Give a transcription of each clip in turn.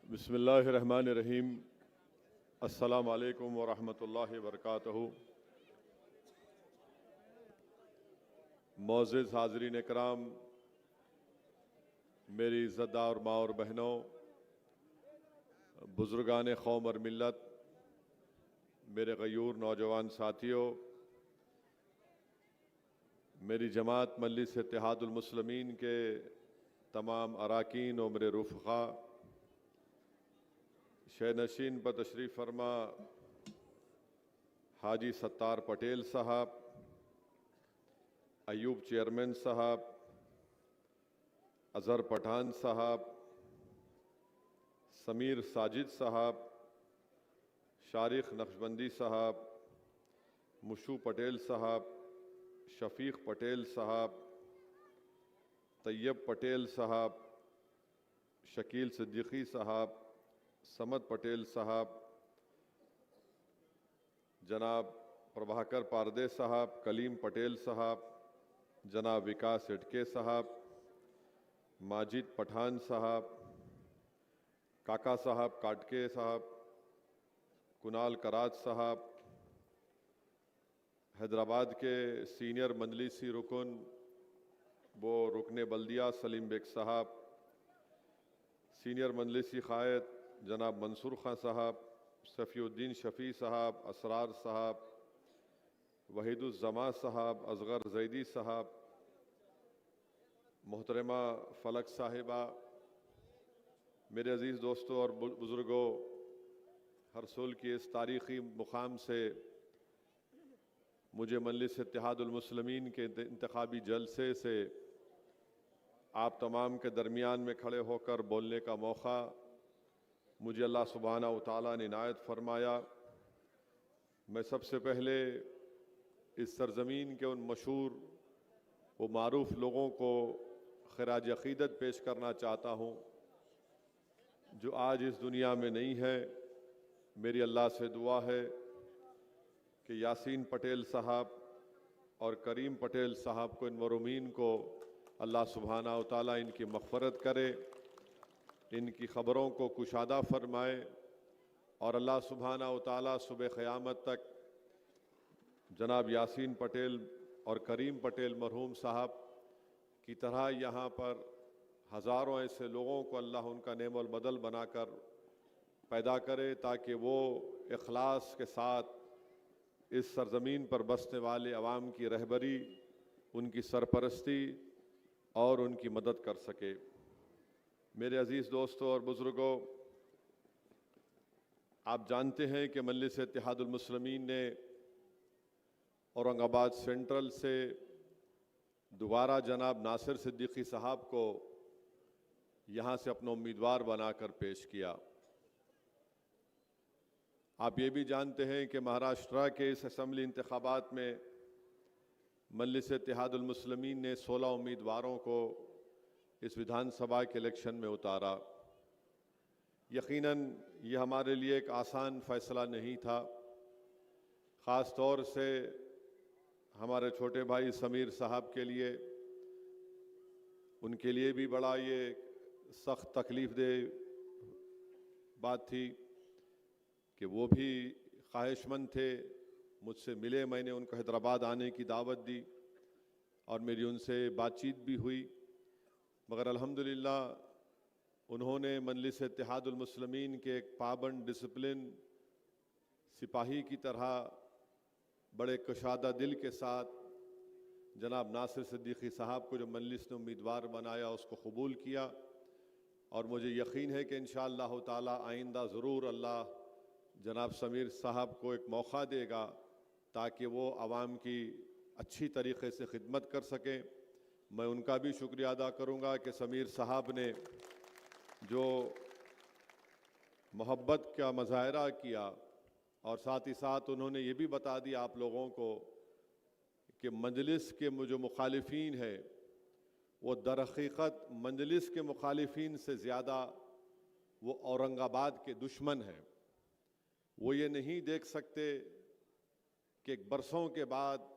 बिस्मिल्लाहिर्रहमानिर्रहीम। अस्सलामु अलैकुम वरहमतुल्लाहि वबरकातुहू। मोअज़्ज़िज़ हाज़रीन इकराम, मेरी इज़्ज़तदार माँ और बहनों, बुज़ुर्गान कौम और मिल्लत, मेरे गयूर नौजवान साथियों, मेरी जमात मजलिस इत्तेहादुल मुस्लिमीन के तमाम अराकीन और मेरे रुफ़क़ा, शहनशीन पर तशरीफ़ फरमा हाजी सत्तार पटेल साहब, अयूब चेयरमैन साहब, अज़हर पठान साहब, समीर साजिद साहब, शारिक नक्शबंदी साहब, मुशू पटेल साहब, शफीक पटेल साहब, तैयब पटेल साहब, शकील सिद्दीकी साहब, समद पटेल साहब, जनाब प्रभाकर पारदे साहब, कलीम पटेल साहब, जनाब विकास इटके साहब, माजिद पठान साहब, काका साहब काटके साहब, कुनाल कराज साहब, हैदराबाद के सीनियर मजलिसी रुकन वो रुकने बल्दिया सलीम बेग साहब, सीनियर मजलिसी क़ायद जनाब मंसूर खां साहब, सफ़ीउद्दीन शफ़ी साहब, असरार साहब, वहीदुज़्ज़मा साहब, असगर ज़ैदी साहब, मोहतरमा फ़लक साहिबा, मेरे अज़ीज़ दोस्तों और बुज़ुर्गों, हरसोल की इस तारीख़ी मुकाम से मुझे मजलिस इत्तेहादुल मुस्लिमीन के इंतखाबी जलसे से आप तमाम के दरमियान में खड़े होकर बोलने का मौका मुझे अल्लाह सुब्हानहू व तआला ने इनायत फरमाया। मैं सबसे पहले इस सरज़मीन के उन मशहूर व मारूफ लोगों को खिराज अक़ीदत पेश करना चाहता हूँ जो आज इस दुनिया में नहीं है। मेरी अल्लाह से दुआ है कि यासीन पटेल साहब और करीम पटेल साहब को, इन मरूमीन को अल्लाह सुब्हानहू व तआला इनकी मग़फ़िरत करे, इनकी ख़बरों को कुशादा फरमाए और अल्लाह सुब्हानहू व तआला सुबह क़यामत तक जनाब यासीन पटेल और करीम पटेल मरहूम साहब की तरह यहाँ पर हज़ारों ऐसे लोगों को अल्लाह उनका नेमल बदल बनाकर पैदा करे ताकि वो इखलास के साथ इस सरज़मीन पर बसने वाले अवाम की रहबरी, उनकी सरपरस्ती और उनकी मदद कर सके। मेरे अज़ीज़ दोस्तों और बुज़ुर्गों, आप जानते हैं कि मजलिस इत्तेहादुल मुस्लिमीन ने औरंगाबाद सेंट्रल से दोबारा जनाब नासिर सिद्दीकी साहब को यहाँ से अपना उम्मीदवार बनाकर पेश किया। आप ये भी जानते हैं कि महाराष्ट्र के इस असम्बली इंतखाबात में मजलिस इत्तेहादुल मुस्लिमीन ने 16 उम्मीदवारों को इस विधानसभा के इलेक्शन में उतारा। यकीनन ये हमारे लिए एक आसान फ़ैसला नहीं था, ख़ास तौर से हमारे छोटे भाई समीर साहब के लिए। उनके लिए भी बड़ा ये सख्त तकलीफ़ दे बात थी कि वो भी ख्वाहिशमंद थे, मुझसे मिले, मैंने उनको हैदराबाद आने की दावत दी और मेरी उनसे बातचीत भी हुई, मगर अल्हम्दुलिल्लाह उन्होंने मजलिस इत्तेहादुल मुस्लिमीन के एक पाबंद डिसिप्लिन सिपाही की तरह बड़े कुशादा दिल के साथ जनाब नासिर सिद्दीकी साहब को जो मजलिस ने उम्मीदवार बनाया उसको कबूल किया। और मुझे यकीन है कि इंशाअल्लाह ताला आइंदा ज़रूर अल्लाह जनाब समीर साहब को एक मौका देगा ताकि वो आवाम की अच्छी तरीक़े से खिदमत कर सकें। मैं उनका भी शुक्रिया अदा करूँगा कि समीर साहब ने जो मोहब्बत का मुज़ाहरा किया और साथ ही साथ उन्होंने ये भी बता दिया आप लोगों को कि मजलिस के जो मुखालिफिन है वो दर हकीकत मजलिस के मुखालिफिन से ज़्यादा वो औरंगाबाद के दुश्मन हैं। वो ये नहीं देख सकते कि बरसों के बाद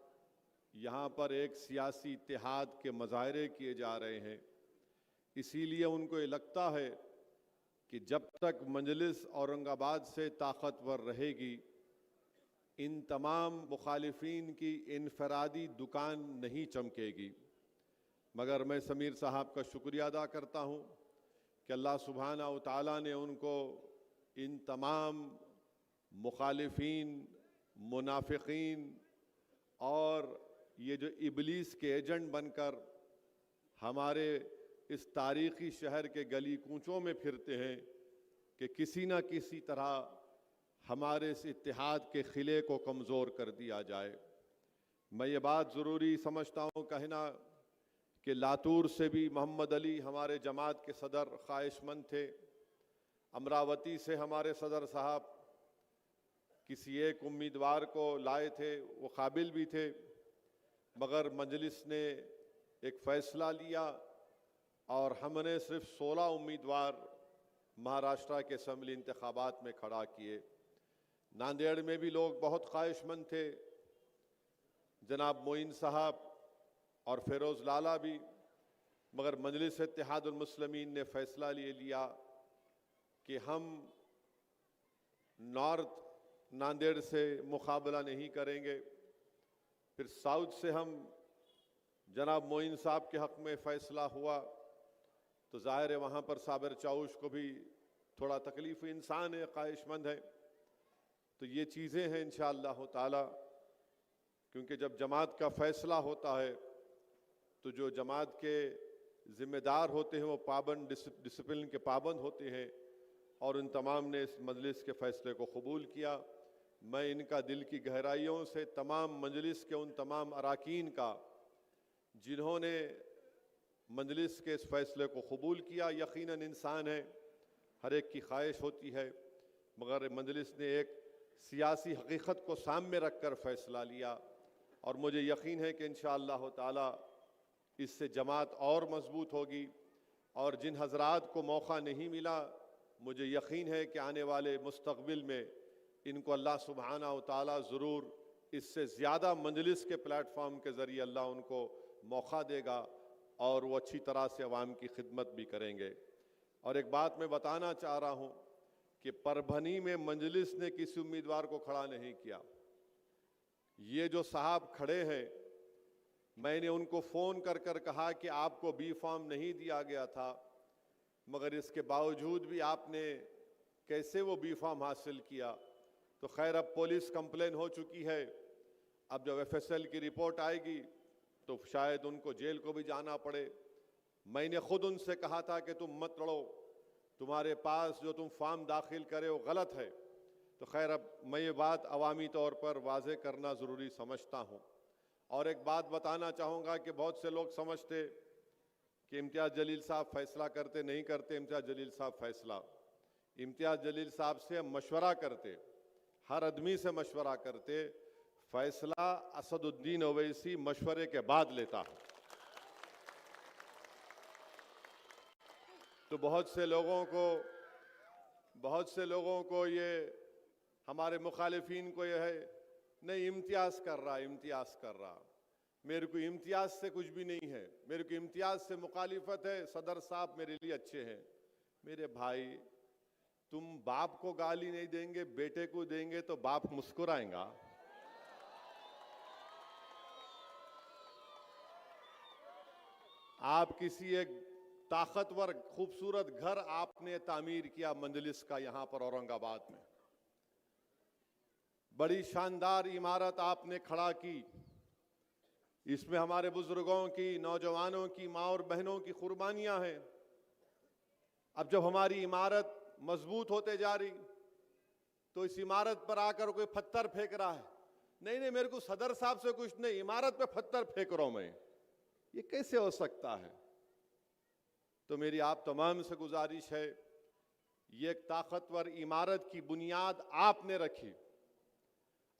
यहाँ पर एक सियासी इत्तेहाद के मुज़ाहरे किए जा रहे हैं, इसीलिए उनको ये लगता है कि जब तक मजलिस औरंगाबाद से ताकतवर रहेगी, इन तमाम मुखालिफिन की इनफरादी दुकान नहीं चमकेगी। मगर मैं समीर साहब का शुक्रिया अदा करता हूँ कि अल्लाह सुब्हाना व तआला ने उनको इन तमाम मुखालिफिन, मुनाफिकीन और ये जो इबलीस के एजेंट बनकर हमारे इस तारीख़ी शहर के गली कूचों में फिरते हैं कि किसी न किसी तरह हमारे इस इत्तेहाद के खिले को कमज़ोर कर दिया जाए। मैं ये बात ज़रूरी समझता हूँ कहना कि लातूर से भी मोहम्मद अली हमारे जमात के सदर ख्वाहिशमंद थे। अमरावती से हमारे सदर साहब किसी एक उम्मीदवार को लाए थे, वो काबिल भी थे, मगर मजलिस ने एक फ़ैसला लिया और हमने सिर्फ 16 उम्मीदवार महाराष्ट्र के असम्बली इंतखाबात में खड़ा किए। नांदेड़ में भी लोग बहुत ख्वाहिशमंद थे, जनाब मोइन साहब और फेरोज़ लाला भी, मगर मजलिस इत्तेहादुल मुस्लिमीन ने फ़ैसला ले लिया कि हम नॉर्थ नांदेड़ से मुकाबला नहीं करेंगे। फिर साउथ से हम जनाब मोइन साहब के हक़ में फ़ैसला हुआ तो ज़ाहिर है वहाँ पर साबिर चाउश को भी थोड़ा तकलीफ़, इंसान है, ख्वाहिशमंद है। तो ये चीज़ें हैं इंशाअल्लाह ताला, क्योंकि जब जमात का फ़ैसला होता है तो जो जमात के ज़िम्मेदार होते हैं वो पाबंद, डिसिप्लिन के पाबंद होते हैं और उन तमाम ने इस मजलिस के फ़ैसले को कबूल किया। मैं इनका दिल की गहराइयों से तमाम मजलिस के उन तमाम अरकान का जिन्होंने मजलिस के इस फ़ैसले को कबूल किया, यकीनन इंसान है, हर एक की ख्वाहिश होती है, मगर मजलिस ने एक सियासी हकीकत को सामने रख कर फ़ैसला लिया और मुझे यकीन है कि इंशाअल्लाह ताला इससे जमात और मजबूत होगी। और जिन हजरात को मौका नहीं मिला, मुझे यकीन है कि आने वाले मुस्तक़बिल में इनको अल्लाह सुब्हाना व तआला ज़रूर इससे ज़्यादा मजलिस के प्लेटफॉर्म के ज़रिए अल्लाह उनको मौका देगा और वो अच्छी तरह से अवाम की खिदमत भी करेंगे। और एक बात मैं बताना चाह रहा हूँ कि परभनी में मजलिस ने किसी उम्मीदवार को खड़ा नहीं किया। ये जो साहब खड़े हैं, मैंने उनको फ़ोन कर कर कहा कि आपको बी फॉर्म नहीं दिया गया था, मगर इसके बावजूद भी आपने कैसे वो बी फॉर्म हासिल किया। तो खैर अब पुलिस कंप्लेन हो चुकी है, अब जब FSL की रिपोर्ट आएगी तो शायद उनको जेल को भी जाना पड़े। मैंने खुद उनसे कहा था कि तुम मत लड़ो, तुम्हारे पास जो तुम फॉर्म दाखिल करे वो गलत है। तो खैर अब मैं ये बात अवामी तौर पर वाज़े करना ज़रूरी समझता हूँ। और एक बात बताना चाहूँगा कि बहुत से लोग समझते कि इम्तियाज़ जलील साहब फैसला करते, नहीं करते। इम्तियाज़ जलील साहब फैसला, इम्तियाज़ जलील साहब से हम मशवरा करते, हर आदमी से मशवरा करते। फैसला असदुद्दीन ओवैसी मशवरे के बाद लेता है। तो बहुत से लोगों को ये हमारे मुखालिफिन को ये है, नहीं इम्तियाज़ कर रहा। मेरे को इम्तियाज़ से कुछ भी नहीं है, मेरे को इम्तियाज़ से मुखालिफत है। सदर साहब मेरे लिए अच्छे हैं। मेरे भाई, तुम बाप को गाली नहीं देंगे, बेटे को देंगे तो बाप मुस्कुराएगा। आप किसी एक ताकतवर खूबसूरत घर आपने तामीर किया मजलिस का, यहां पर औरंगाबाद में बड़ी शानदार इमारत आपने खड़ा की। इसमें हमारे बुजुर्गों की, नौजवानों की, माँ और बहनों की कुर्बानियां हैं। अब जब हमारी इमारत मजबूत होते जा रही तो इस इमारत पर आकर कोई पत्थर फेंक रहा है, नहीं, मेरे को सदर साहब से कुछ नहीं, इमारत पे पत्थर फेंक रहा हूं मैं, ये कैसे हो सकता है? तो मेरी आप तमाम से गुजारिश है, ये एक ताकतवर इमारत की बुनियाद आपने रखी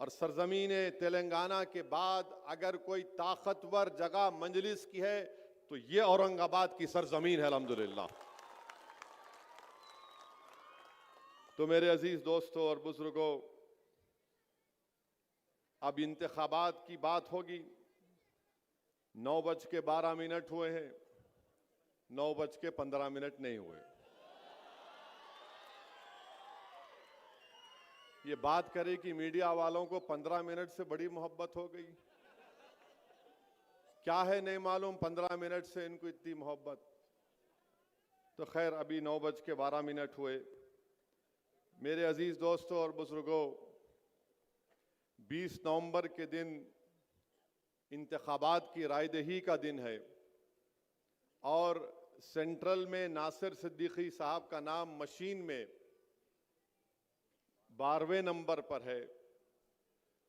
और सरजमीन तेलंगाना के बाद अगर कोई ताकतवर जगह मजलिस की है तो ये औरंगाबाद की सरजमीन है, अल्हम्दुलिल्लाह। तो मेरे अजीज दोस्तों और बुजुर्गों, अब इंतखाबात की बात होगी। 9:12 हुए हैं, 9:15 नहीं हुए। ये बात करे कि मीडिया वालों को 15 मिनट से बड़ी मोहब्बत हो गई। क्या है नहीं मालूम, 15 मिनट से इनको इतनी मोहब्बत। तो खैर, अभी 9:12 हुए। मेरे अजीज दोस्तों और बुजुर्गों, 20 नवंबर के दिन इंतखाबात की रायदही का दिन है और सेंट्रल में नासिर सिद्दीकी साहब का नाम मशीन में 12वें नंबर पर है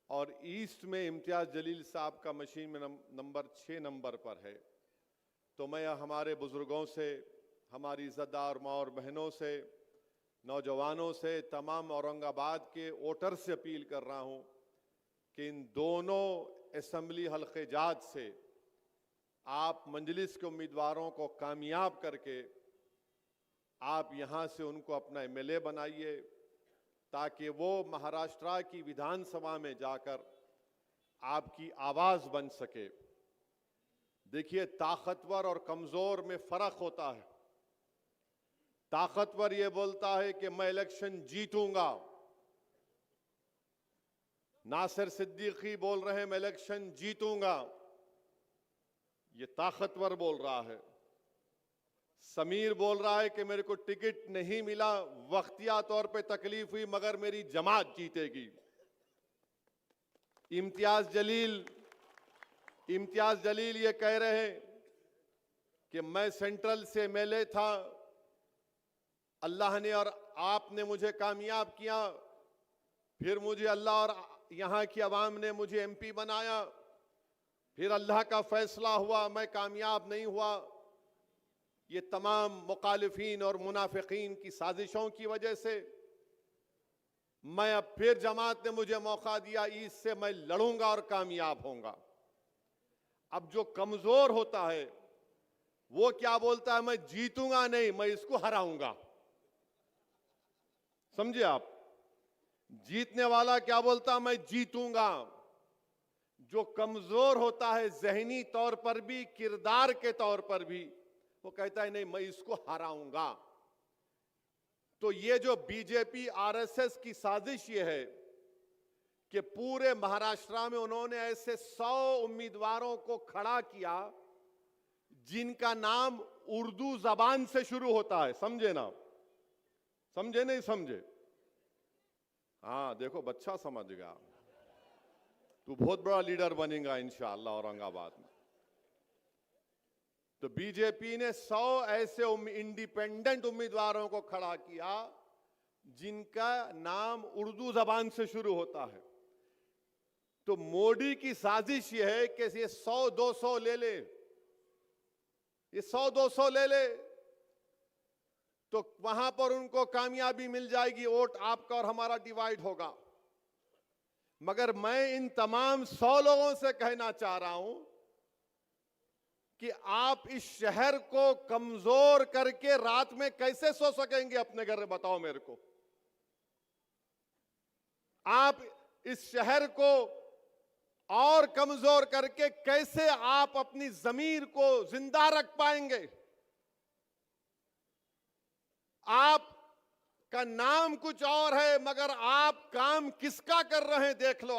और ईस्ट में इम्तियाज जलील साहब का मशीन में नंबर 6 नंबर पर है। तो मैं हमारे बुजुर्गों से, हमारी इज़्ज़तदार माँ और बहनों से, नौजवानों से, तमाम औरंगाबाद के वोटर से अपील कर रहा हूँ कि इन दोनों असम्बली हल्के जात से आप मजलिस के उम्मीदवारों को कामयाब करके आप यहाँ से उनको अपना एमएलए बनाइए ताकि वो महाराष्ट्र की विधानसभा में जाकर आपकी आवाज बन सके। देखिए, ताकतवर और कमजोर में फर्क होता है। ताकतवर ये बोलता है कि मैं इलेक्शन जीतूंगा, नासिर सिद्दीकी बोल रहे हैं मैं इलेक्शन जीतूंगा, ये ताकतवर बोल रहा है। समीर बोल रहा है कि मेरे को टिकट नहीं मिला, वक्तिया तौर पे तकलीफ हुई, मगर मेरी जमात जीतेगी। इम्तियाज जलील ये कह रहे हैं कि मैं सेंट्रल से एमएलए था, अल्लाह ने और आपने मुझे कामयाब किया, फिर मुझे अल्लाह और यहाँ की आवाम ने मुझे एमपी बनाया, फिर अल्लाह का फैसला हुआ, मैं कामयाब नहीं हुआ। ये तमाम मुखालिफिन और मुनाफिकीन की साजिशों की वजह से मैं अब फिर जमात ने मुझे मौका दिया, इससे मैं लड़ूंगा और कामयाब होऊंगा। अब जो कमजोर होता है वो क्या बोलता है, मैं जीतूंगा नहीं, मैं इसको हराऊंगा। समझे आप? जीतने वाला क्या बोलता, मैं जीतूंगा। जो कमजोर होता है जहनी तौर पर भी, किरदार के तौर पर भी, वो कहता है नहीं, मैं इसको हराऊंगा। तो ये जो बीजेपी आरएसएस की साजिश ये है कि पूरे महाराष्ट्र में उन्होंने ऐसे 100 उम्मीदवारों को खड़ा किया जिनका नाम उर्दू जबान से शुरू होता है। समझे ना? समझे नहीं समझे? हाँ, देखो बच्चा समझ गया। तू बहुत बड़ा लीडर बनेगा इंशाअल्लाह औरंगाबाद में। तो बीजेपी ने 100 ऐसे इंडिपेंडेंट उम्मीदवारों को खड़ा किया जिनका नाम उर्दू जबान से शुरू होता है। तो मोदी की साजिश यह है कि ये 100-200 ले ले, ये 100-200 ले ले तो वहां पर उनको कामयाबी मिल जाएगी, वोट आपका और हमारा डिवाइड होगा। मगर मैं इन तमाम 100 लोगों से कहना चाह रहा हूं कि आप इस शहर को कमजोर करके रात में कैसे सो सकेंगे अपने घर में, बताओ मेरे को। आप इस शहर को और कमजोर करके कैसे आप अपनी जमीर को जिंदा रख पाएंगे? आप का नाम कुछ और है मगर आप काम किसका कर रहे हैं देख लो।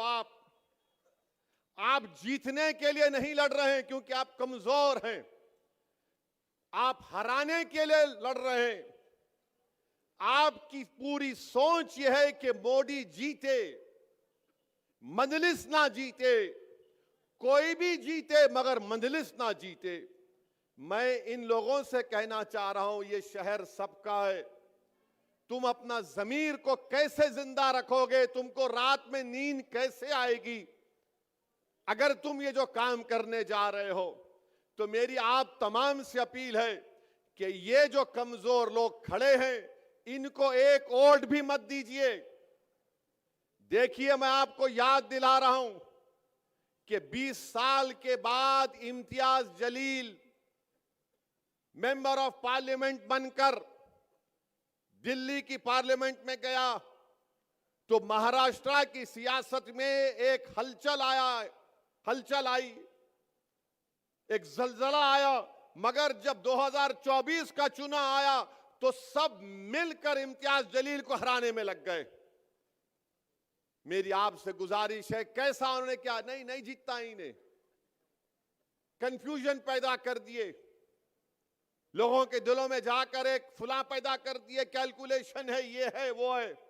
आप जीतने के लिए नहीं लड़ रहे हैं क्योंकि आप कमजोर हैं, आप हराने के लिए लड़ रहे हैं। आपकी पूरी सोच यह है कि मोदी जीते, मजलिस ना जीते, कोई भी जीते मगर मजलिस ना जीते। मैं इन लोगों से कहना चाह रहा हूं, ये शहर सबका है। तुम अपना जमीर को कैसे जिंदा रखोगे? तुमको रात में नींद कैसे आएगी अगर तुम ये जो काम करने जा रहे हो? तो मेरी आप तमाम से अपील है कि ये जो कमजोर लोग खड़े हैं इनको एक वोट भी मत दीजिए। देखिए, मैं आपको याद दिला रहा हूं कि 20 साल के बाद Imtiaz Jaleel member of parliament बनकर दिल्ली की पार्लियामेंट में गया तो महाराष्ट्र की सियासत में एक हलचल आई, एक जलजला आया। मगर जब 2024 का चुनाव आया तो सब मिलकर इम्तियाज जलील को हराने में लग गए। मेरी आपसे गुजारिश है, कैसा उन्होंने क्या, नहीं जीतता इन्हें, कंफ्यूजन पैदा कर दिए लोगों के दिलों में, जाकर एक फुला पैदा कर दिए, कैलकुलेशन है, ये है वो है।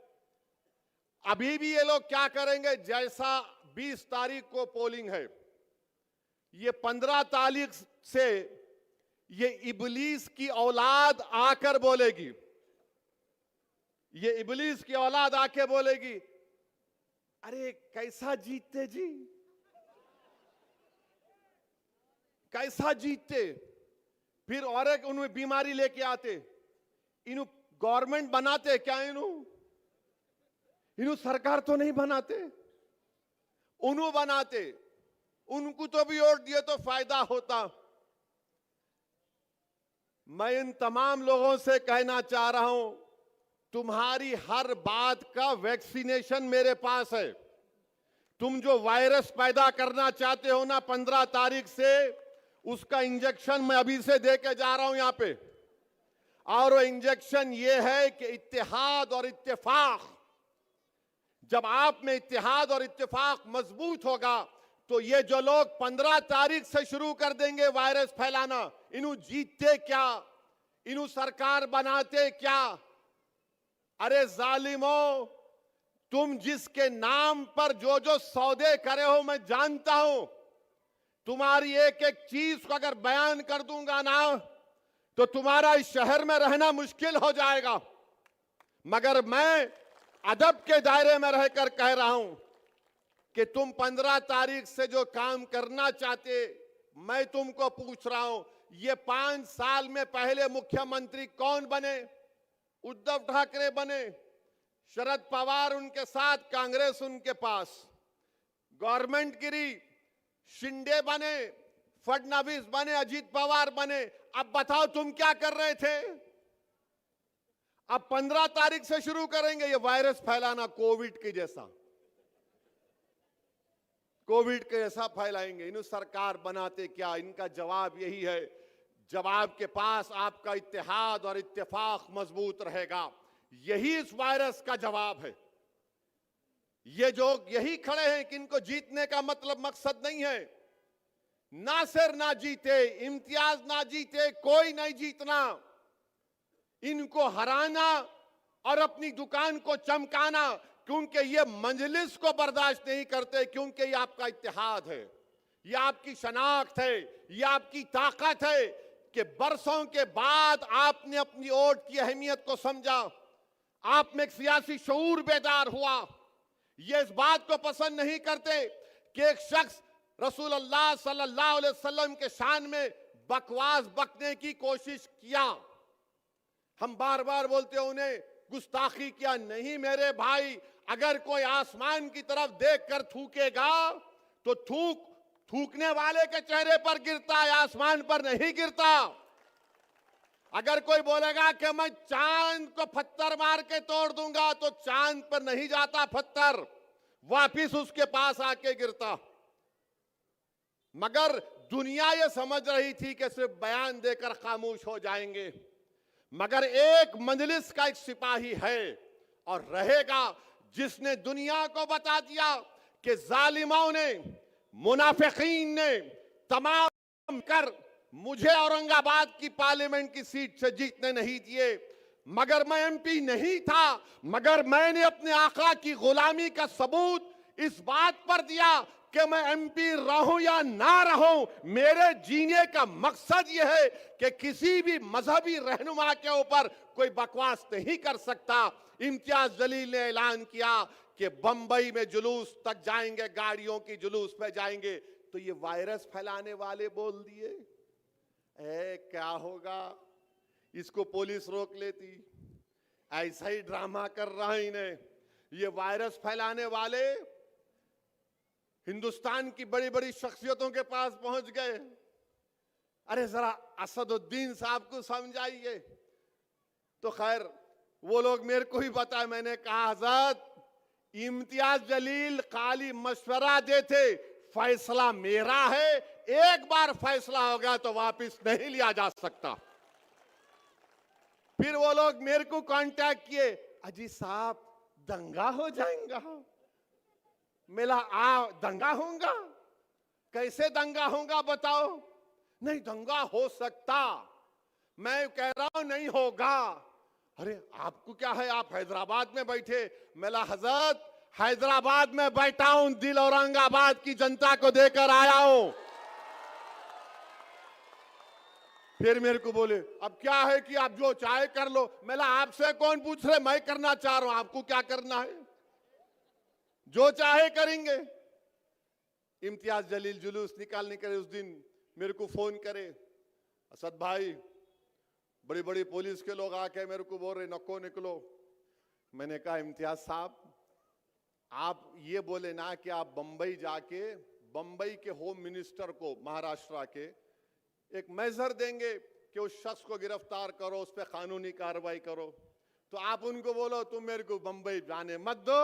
अभी भी ये लोग क्या करेंगे, जैसा 20 तारीख को पोलिंग है, ये 15 तारीख से ये इबलीस की औलाद आकर बोलेगी, ये इबलीस की औलाद आके बोलेगी, अरे कैसा जीतते जी, कैसा जीतते। फिर और एक उन्हें बीमारी लेके आते, इन्हू गवर्नमेंट बनाते क्या, इन्हू सरकार तो नहीं बनाते, उन्हों बनाते, उनको तो भी वोट दिए तो फायदा होता। मैं इन तमाम लोगों से कहना चाह रहा हूं, तुम्हारी हर बात का वैक्सीनेशन मेरे पास है। तुम जो वायरस पैदा करना चाहते हो ना 15 तारीख से, उसका इंजेक्शन मैं अभी से देके जा रहा हूं यहां पे। और वो इंजेक्शन ये है कि इत्तेहाद और इत्तेफाक, जब आप में इत्तेहाद और इत्तेफाक मजबूत होगा तो ये जो लोग 15 तारीख से शुरू कर देंगे वायरस फैलाना, इन्हों जीतते क्या, इन्हों सरकार बनाते क्या। अरे जालिमों, तुम जिसके नाम पर जो जो सौदे करे हो मैं जानता हूं, तुम्हारी एक एक चीज को अगर बयान कर दूंगा ना तो तुम्हारा इस शहर में रहना मुश्किल हो जाएगा। मगर मैं अदब के दायरे में रहकर कह रहा हूं कि तुम 15 तारीख से जो काम करना चाहते, मैं तुमको पूछ रहा हूं, ये 5 साल में पहले मुख्यमंत्री कौन बने? उद्धव ठाकरे बने, शरद पवार उनके साथ, कांग्रेस उनके पास, गवर्नमेंट गिरी, शिंदे बने, फडणवीस बने, अजीत पवार बने। अब बताओ तुम क्या कर रहे थे? अब 15 तारीख से शुरू करेंगे ये वायरस फैलाना, कोविड के जैसा, कोविड के जैसा फैलाएंगे। इन सरकार बनाते क्या? इनका जवाब यही है, जवाब के पास आपका इत्तेहाद और इत्तेफाक मजबूत रहेगा। यही इस वायरस का जवाब है। ये जो यही खड़े हैं कि इनको जीतने का मतलब मकसद नहीं है, नासिर ना जीते, इम्तियाज ना जीते, कोई नहीं जीतना, इनको हराना और अपनी दुकान को चमकाना, क्योंकि ये मजलिस को बर्दाश्त नहीं करते, क्योंकि ये आपका इत्तेहाद है, ये आपकी शनाख्त है, ये आपकी ताकत है कि बरसों के बाद आपने अपनी वोट की अहमियत को समझा, आप में एक सियासी शऊर बेदार हुआ। ये इस बात को पसंद नहीं करते कि एक शख्स रसूलुल्लाह सल्लल्लाहु अलैहि वसल्लम के शान में बकवास बकने की कोशिश किया। हम बार बार बोलते हैं उन्हें गुस्ताखी किया। नहीं मेरे भाई, अगर कोई आसमान की तरफ देखकर थूकेगा तो थूकने वाले के चेहरे पर गिरता है, आसमान पर नहीं गिरता। अगर कोई बोलेगा कि मैं चांद को पत्थर मार के तोड़ दूंगा, तो चांद पर नहीं जाता पत्थर, वापिस उसके पास आके गिरता। मगर दुनिया ये समझ रही थी कि सिर्फ बयान देकर खामोश हो जाएंगे, मगर एक मजलिस का एक सिपाही है और रहेगा जिसने दुनिया को बता दिया कि जालिमों ने, मुनाफिकीन ने तमाम कर मुझे औरंगाबाद की पार्लियामेंट की सीट से जीतने नहीं दिए। मगर मैं एमपी नहीं था, मगर मैंने अपने आका की गुलामी का सबूत इस बात पर दिया कि मैं एमपी रहूं या ना रहूं, मेरे जीने का मकसद यह है कि किसी भी मजहबी रहनुमा के ऊपर कोई बकवास नहीं कर सकता। इम्तियाज जलील ने ऐलान किया कि बंबई में जुलूस तक जाएंगे, गाड़ियों की जुलूस पे जाएंगे। तो ये वायरस फैलाने वाले बोल दिए, क्या होगा, इसको पुलिस रोक लेती, ऐसा ही ड्रामा कर रहा है इन्हें। ये वायरस फैलाने वाले हिंदुस्तान की बड़ी बड़ी शख्सियतों के पास पहुंच गए। अरे जरा असदुद्दीन साहब को समझाइए। तो खैर वो लोग मेरे को ही बताए, मैंने कहा हज़रत इम्तियाज जलील खाली मशवरा देते, फैसला मेरा है, एक बार फैसला हो गया तो वापस नहीं लिया जा सकता। फिर वो लोग मेरे को कांटेक्ट किए, अजी साहब दंगा हो जाएगा, मेला आ दंगा होगा? कैसे दंगा होगा बताओ? नहीं दंगा हो सकता, मैं कह रहा हूं नहीं होगा। अरे आपको क्या है, आप हैदराबाद में बैठे। मेला हजरत हैदराबाद में बैठा हूं, दिल औरंगाबाद की जनता को देकर आया हूं। फिर मेरे को बोले अब क्या है कि आप जो चाहे कर लो। मेला आपसे कौन पूछ रहे, मैं करना चाह रहा हूं, आपको क्या करना है? जो चाहे करेंगे। इम्तियाज जलील जुलूस निकालने के उस दिन मेरे को फोन करे, असद भाई बड़ी बड़ी पुलिस के लोग आके मेरे को बोल रहे नको निकलो। मैंने कहा इम्तियाज साहब आप ये बोले ना कि आप बंबई जाके बंबई के होम मिनिस्टर को महाराष्ट्र के एक मेजर देंगे कि उस शख्स को गिरफ्तार करो, उस पर कानूनी कार्रवाई करो। तो आप उनको बोलो तुम मेरे को बंबई जाने मत दो,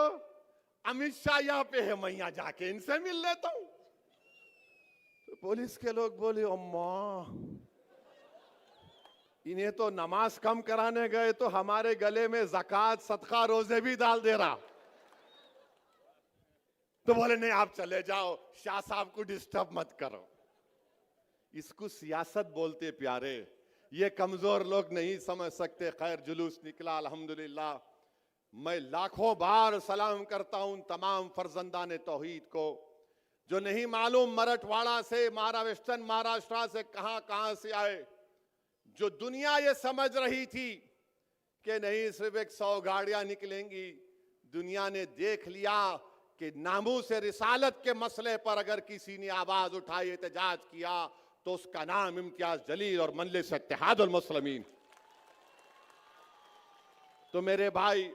अमित शाह यहाँ पे है, मैं यहाँ जाके इनसे मिल लेता हूं। तो पुलिस के लोग बोले अम्मा इन्हें तो नमाज कम कराने गए तो हमारे गले में ज़कात सदका रोजे भी डाल दे रहा। तो बोले नहीं आप चले जाओ, शाह साहब को डिस्टर्ब मत करो। इसको सियासत बोलते प्यारे, ये कमजोर लोग नहीं समझ सकते। खैर जुलूस निकला अल्हम्दुलिल्लाह। मैं लाखों बार सलाम करता हूं तमाम फर्जंदाने तौहीद को, जो नहीं मालूम मराठवाड़ा से महाराष्ट्र महाराष्ट्र से कहां से आए, जो दुनिया ये समझ रही थी कि नहीं सिर्फ 100 गाड़ियां निकलेंगी। दुनिया ने देख लिया कि नामूस से रिसालत के मसले पर अगर किसी ने आवाज उठाई, एहतजाज किया, तो उसका नाम इम्तियाज जलील और मजलिस इत्तेहादुल मुस्लिमीन। तो मेरे भाई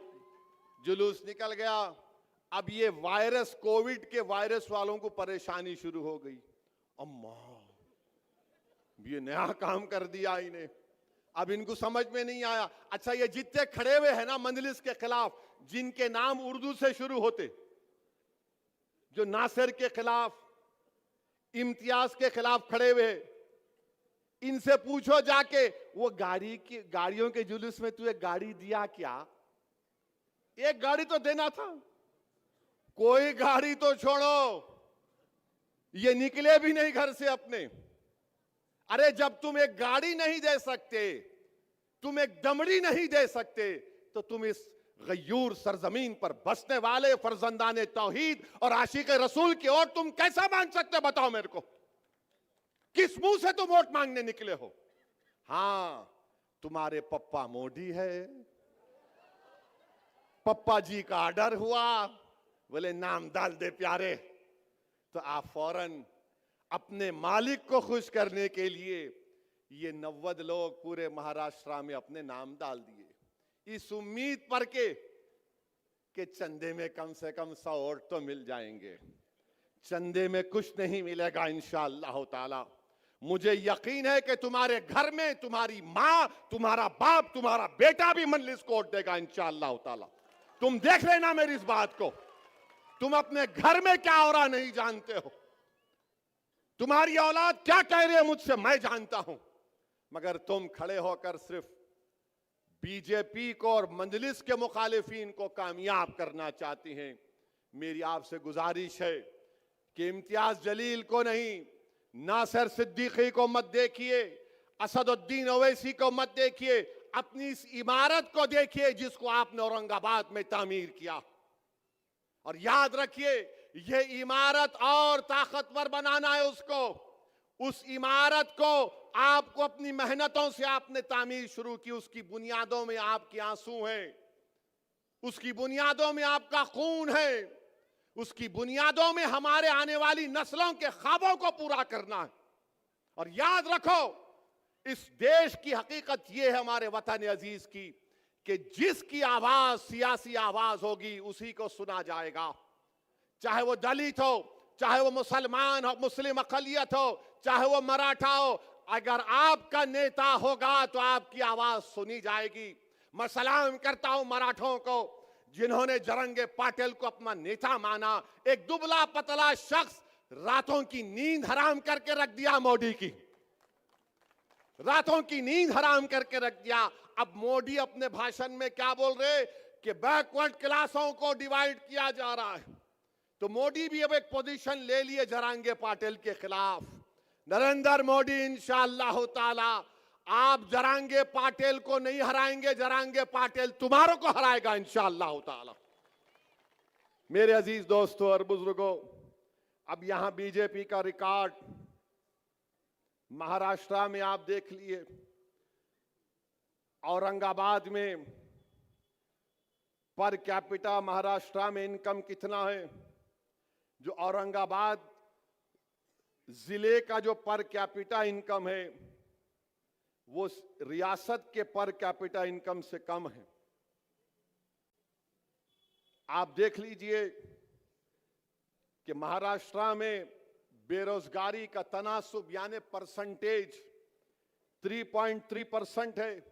जुलूस निकल गया। अब ये वायरस कोविड के वायरस वालों को परेशानी शुरू हो गई। अम्मा ये नया काम कर दिया इन्हें, अब इनको समझ में नहीं आया। अच्छा ये जितने खड़े हुए हैं ना मजलिस के खिलाफ, जिनके नाम उर्दू से शुरू होते, जो नासिर के खिलाफ, इम्तियाज के खिलाफ खड़े हुए, इनसे पूछो जाके वो गाड़ियों के जुलूस में तू एक गाड़ी दिया क्या? एक गाड़ी तो देना था, कोई गाड़ी तो छोड़ो, ये निकले भी नहीं घर से अपने। अरे जब तुम एक गाड़ी नहीं दे सकते, तुम एक दमड़ी नहीं दे सकते, तो तुम इस गयूर सरजमीन पर बसने वाले फर्जंदाने तौहीद और आशिक रसूल की ओर तुम कैसा मान सकते? बताओ मेरे को, किस मुंह से तुम वोट मांगने निकले हो? हां तुम्हारे पप्पा मोदी है, पप्पा जी का ऑर्डर हुआ, बोले नाम डाल दे प्यारे, तो आप फौरन अपने मालिक को खुश करने के लिए ये 90 लोग पूरे महाराष्ट्र में अपने नाम डाल दिए, इस उम्मीद पर कि चंदे में कम से कम 100 वोट तो मिल जाएंगे। चंदे में कुछ नहीं मिलेगा इंशाअल्लाह ताला। मुझे यकीन है कि तुम्हारे घर में तुम्हारी मां, तुम्हारा बाप, तुम्हारा बेटा भी मजलिस को वोट देगा इंशाअल्लाह ताला। तुम देख लेना मेरी इस बात को। तुम अपने घर में क्या हो रहा नहीं जानते हो, तुम्हारी औलाद क्या कह रही है मुझसे मैं जानता हूं, मगर तुम खड़े होकर सिर्फ बीजेपी को और मजलिस के मुखालिफिन को कामयाब करना चाहती हैं। मेरी आपसे गुजारिश है कि इम्तियाज जलील को नहीं, नासिर सिद्दीकी को मत देखिए, असदुद्दीन ओवैसी को मत देखिए, अपनी इस इमारत को देखिए जिसको आपने औरंगाबाद में तामीर किया। और याद रखिए ये इमारत और ताकतवर बनाना है उसको। उस इमारत को आपको अपनी मेहनतों से आपने तामीर शुरू की, उसकी बुनियादों में आपके आंसू हैं, उसकी बुनियादों में आपका खून है, उसकी बुनियादों में हमारे आने वाली नस्लों के ख्वाबों को पूरा करना है। और याद रखो इस देश की हकीकत यह है हमारे वतन अजीज की, कि जिसकी आवाज सियासी आवाज होगी उसी को सुना जाएगा, चाहे वो दलित हो, चाहे वो मुसलमान हो, मुस्लिम अकलियत हो, चाहे वो मराठा हो। अगर आपका नेता होगा तो आपकी आवाज सुनी जाएगी। मैं सलाम करता हूं मराठों को जिन्होंने जरंगे पाटिल को अपना नेता माना। एक दुबला पतला शख्स रातों की नींद हराम करके रख दिया मोदी की, रातों की नींद हराम करके रख दिया। अब मोदी अपने भाषण में क्या बोल रहे कि बैकवर्ड क्लासों को डिवाइड किया जा रहा है, तो मोदी भी अब एक पोजीशन ले लिए जरांगे पाटिल के खिलाफ। नरेंद्र मोदी इंशाअल्लाह ताला आप जरांगे पाटिल को नहीं हराएंगे, जरांगे पाटिल तुम्हारों को हराएगा इंशाअल्लाह ताला। मेरे अजीज दोस्तों और बुजुर्गों, अब यहां बीजेपी का रिकॉर्ड महाराष्ट्र में आप देख लिए। औरंगाबाद में पर कैपिटा महाराष्ट्र में इनकम कितना है? जो औरंगाबाद जिले का जो पर कैपिटा इनकम है वो रियासत के पर कैपिटा इनकम से कम है। आप देख लीजिए कि महाराष्ट्र में बेरोजगारी का तनासुब यानी परसेंटेज 3.3% है।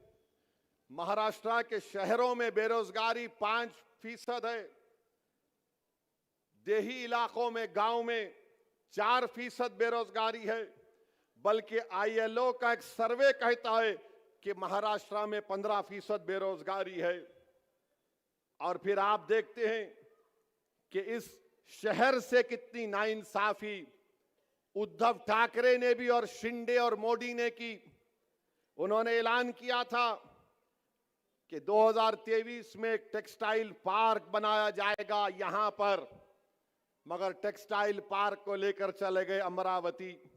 महाराष्ट्र के शहरों में बेरोजगारी 5% है। देही इलाकों में, गांव में 4% बेरोजगारी है। बल्कि ILO का एक सर्वे कहता है कि महाराष्ट्र में 15% बेरोजगारी है। और फिर आप देखते हैं कि इस शहर से कितनी नाइंसाफी उद्धव ठाकरे ने भी और शिंदे और मोदी ने की। उन्होंने ऐलान किया था कि 2023 में एक टेक्सटाइल पार्क बनाया जाएगा यहां पर, मगर टेक्सटाइल पार्क को लेकर चले गए अमरावती।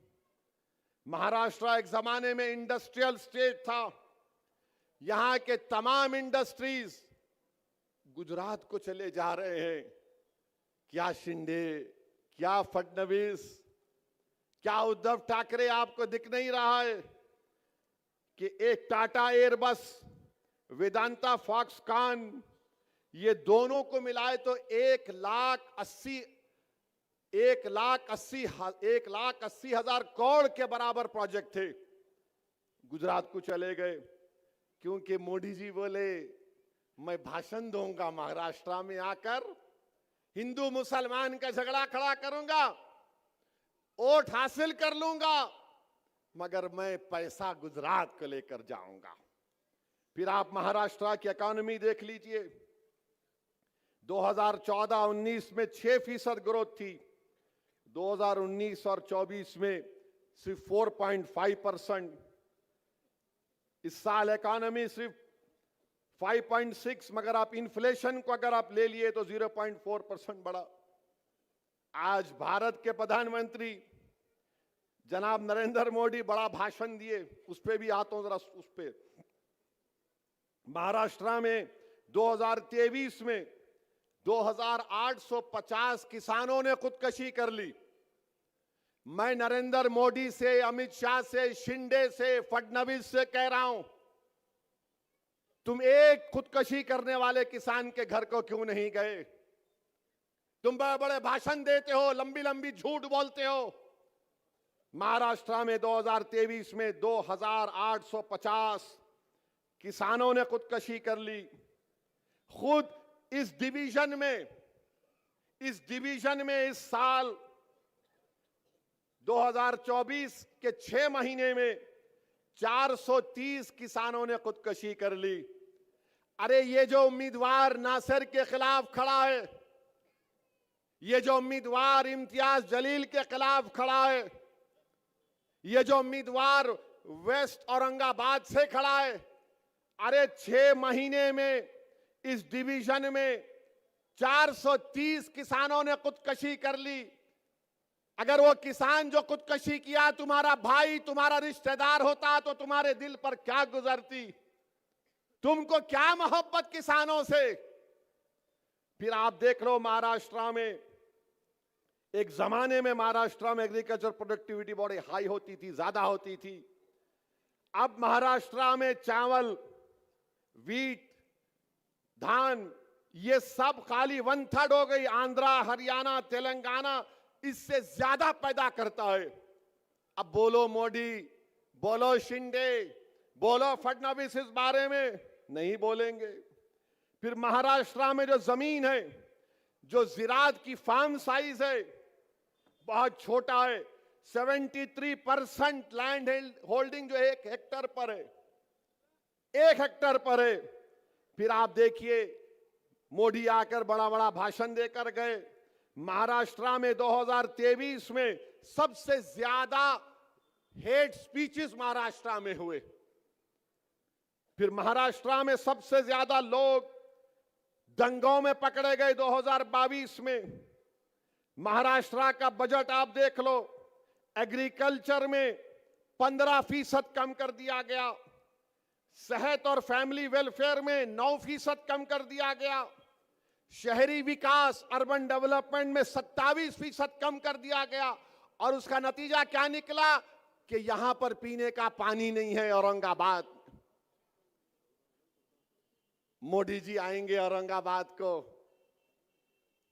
महाराष्ट्र एक जमाने में इंडस्ट्रियल स्टेट था। यहां के तमाम इंडस्ट्रीज गुजरात को चले जा रहे हैं। क्या शिंदे, क्या फडणवीस, क्या उद्धव ठाकरे आपको दिख नहीं रहा है कि एक टाटा एयरबस, वेदांता फॉक्सकॉन, ये दोनों को मिलाए तो 1,80,000 करोड़ के बराबर प्रोजेक्ट थे। गुजरात को चले गए क्योंकि मोदी जी बोले मैं भाषण दूंगा महाराष्ट्र में आकर, हिंदू मुसलमान का झगड़ा खड़ा करूंगा, वोट हासिल कर लूंगा, मगर मैं पैसा गुजरात को लेकर जाऊंगा। फिर आप महाराष्ट्र की इकोनॉमी देख लीजिए। 2014-19 में 6% ग्रोथ थी। 2019 और 24 में सिर्फ 4.5%। इस साल इकोनॉमी सिर्फ 5.6, मगर आप इन्फ्लेशन को अगर आप ले लिए तो 0.4% बढ़ा। आज भारत के प्रधानमंत्री जनाब नरेंद्र मोदी बड़ा भाषण दिए, उस पे भी आता हूं जरा उस पे। महाराष्ट्र में 2023 में 2850 किसानों ने खुदकुशी कर ली। मैं नरेंद्र मोदी से, अमित शाह से, शिंदे से, फडणवीस से कह रहा हूं, तुम एक खुदकुशी करने वाले किसान के घर को क्यों नहीं गए? तुम बड़े बड़े भाषण देते हो, लंबी लंबी झूठ बोलते हो। महाराष्ट्र में 2023 में 2850 किसानों ने खुदकुशी कर ली। खुद इस डिवीजन में इस साल 2024 के 6 महीने में 430 किसानों ने खुदकुशी कर ली। अरे ये जो उम्मीदवार नासिर के खिलाफ खड़ा है, ये जो उम्मीदवार इम्तियाज जलील के खिलाफ खड़ा है, ये जो उम्मीदवार वेस्ट औरंगाबाद से खड़ा है, अरे 6 महीने में इस डिवीजन में 430 किसानों ने खुदकुशी कर ली। अगर वो किसान जो खुदकुशी किया तुम्हारा भाई, तुम्हारा रिश्तेदार होता तो तुम्हारे दिल पर क्या गुजरती? तुमको क्या मोहब्बत किसानों से? फिर आप देख लो महाराष्ट्र में, एक जमाने में महाराष्ट्र में एग्रीकल्चर प्रोडक्टिविटी बड़ी हाई होती थी, ज्यादा होती थी। अब महाराष्ट्र में चावल, वीट, धान, ये सब खाली 1/3 हो गई। आंध्रा, हरियाणा, तेलंगाना इससे ज्यादा पैदा करता है। अब बोलो मोदी, बोलो शिंदे, बोलो फडणवीस, इस बारे में नहीं बोलेंगे। फिर महाराष्ट्र में जो जमीन है, जो जिरात की फार्म साइज है, बहुत छोटा है। 73% लैंड होल्डिंग जो 1 हेक्टर पर है, 1 हेक्टर पर है। फिर आप देखिए मोदी आकर बड़ा बड़ा भाषण देकर गए, महाराष्ट्र में 2023 में सबसे ज्यादा हेट स्पीचेस महाराष्ट्र में हुए। फिर महाराष्ट्र में सबसे ज्यादा लोग दंगों में पकड़े गए 2022 में। महाराष्ट्र का बजट आप देख लो, एग्रीकल्चर में 15% कम कर दिया गया, सेहत और फैमिली वेलफेयर में 9% कम कर दिया गया, शहरी विकास अर्बन डेवलपमेंट में 27% कम कर दिया गया। और उसका नतीजा क्या निकला कि यहां पर पीने का पानी नहीं है औरंगाबाद। मोदी जी आएंगे औरंगाबाद को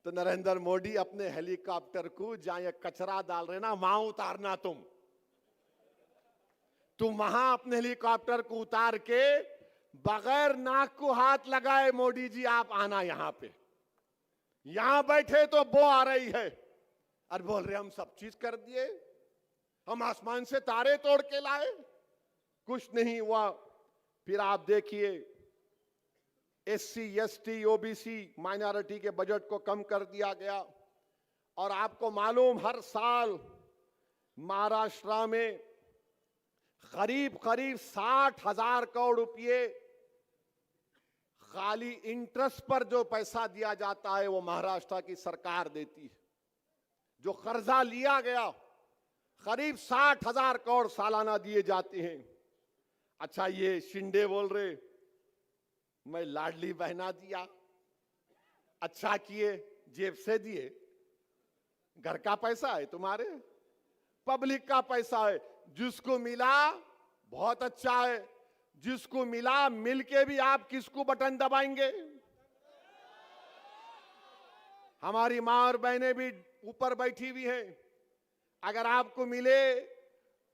तो नरेंद्र मोदी अपने हेलीकॉप्टर को जहां ये कचरा डाल रहे ना वहां उतारना। तुम वहां अपने हेलीकॉप्टर को उतार के बगैर नाक को हाथ लगाए मोदी जी आप आना यहां पे। यहां बैठे तो बो आ रही है और बोल रहे हम सब चीज कर दिए, हम आसमान से तारे तोड़ के लाए, कुछ नहीं हुआ। फिर आप देखिए SC ST OBC माइनॉरिटी के बजट को कम कर दिया गया। और आपको मालूम हर साल महाराष्ट्र में करीब 60,000 करोड़ रुपए खाली इंटरेस्ट पर जो पैसा दिया जाता है वो महाराष्ट्र की सरकार देती है। जो कर्जा लिया गया करीब 60,000 करोड़ सालाना दिए जाते हैं। अच्छा, ये शिंदे बोल रहे मैं लाडली बहना दिया, अच्छा किए, जेब से दिए, घर का पैसा है तुम्हारे, पब्लिक का पैसा है। जिसको मिला बहुत अच्छा है, जिसको मिला मिलके भी आप किसको बटन दबाएंगे? हमारी मां और बहनें भी ऊपर बैठी हुई हैं। अगर आपको मिले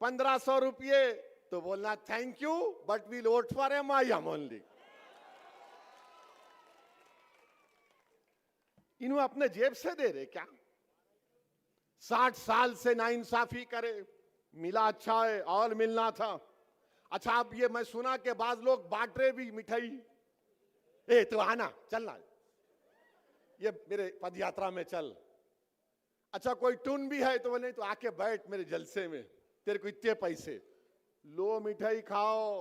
1500 रुपये तो बोलना thank you but we'll vote for MIM only. इन्होंने अपने जेब से दे रहे क्या? 60 साल से नाइंसाफी करे, मिला अच्छा है और मिलना था। अच्छा, अब ये मैं सुना कि बाज लोग बांट रहे भी मिठाई, ए तो आना चलना, ये मेरे पद यात्रा में चल। अच्छा, कोई टून भी है तो बोले तो आके बैठ मेरे जलसे में, तेरे को इतने पैसे लो, मिठाई खाओ।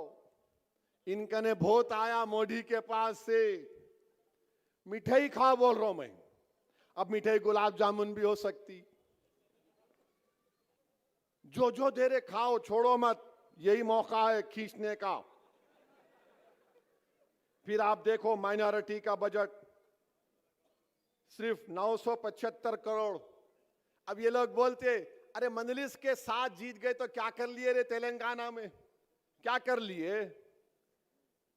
इनका ने बहुत आया मोदी के पास से, मिठाई खाओ बोल रहा हूं मैं। अब मिठाई गुलाब जामुन भी हो सकती, जो दे रहे खाओ, छोड़ो मत, यही मौका है खींचने का। फिर आप देखो माइनॉरिटी का बजट सिर्फ 975 करोड़। अब ये लोग बोलते अरे मंजलिस के साथ जीत गए तो क्या कर लिए रे तेलंगाना में, क्या कर लिए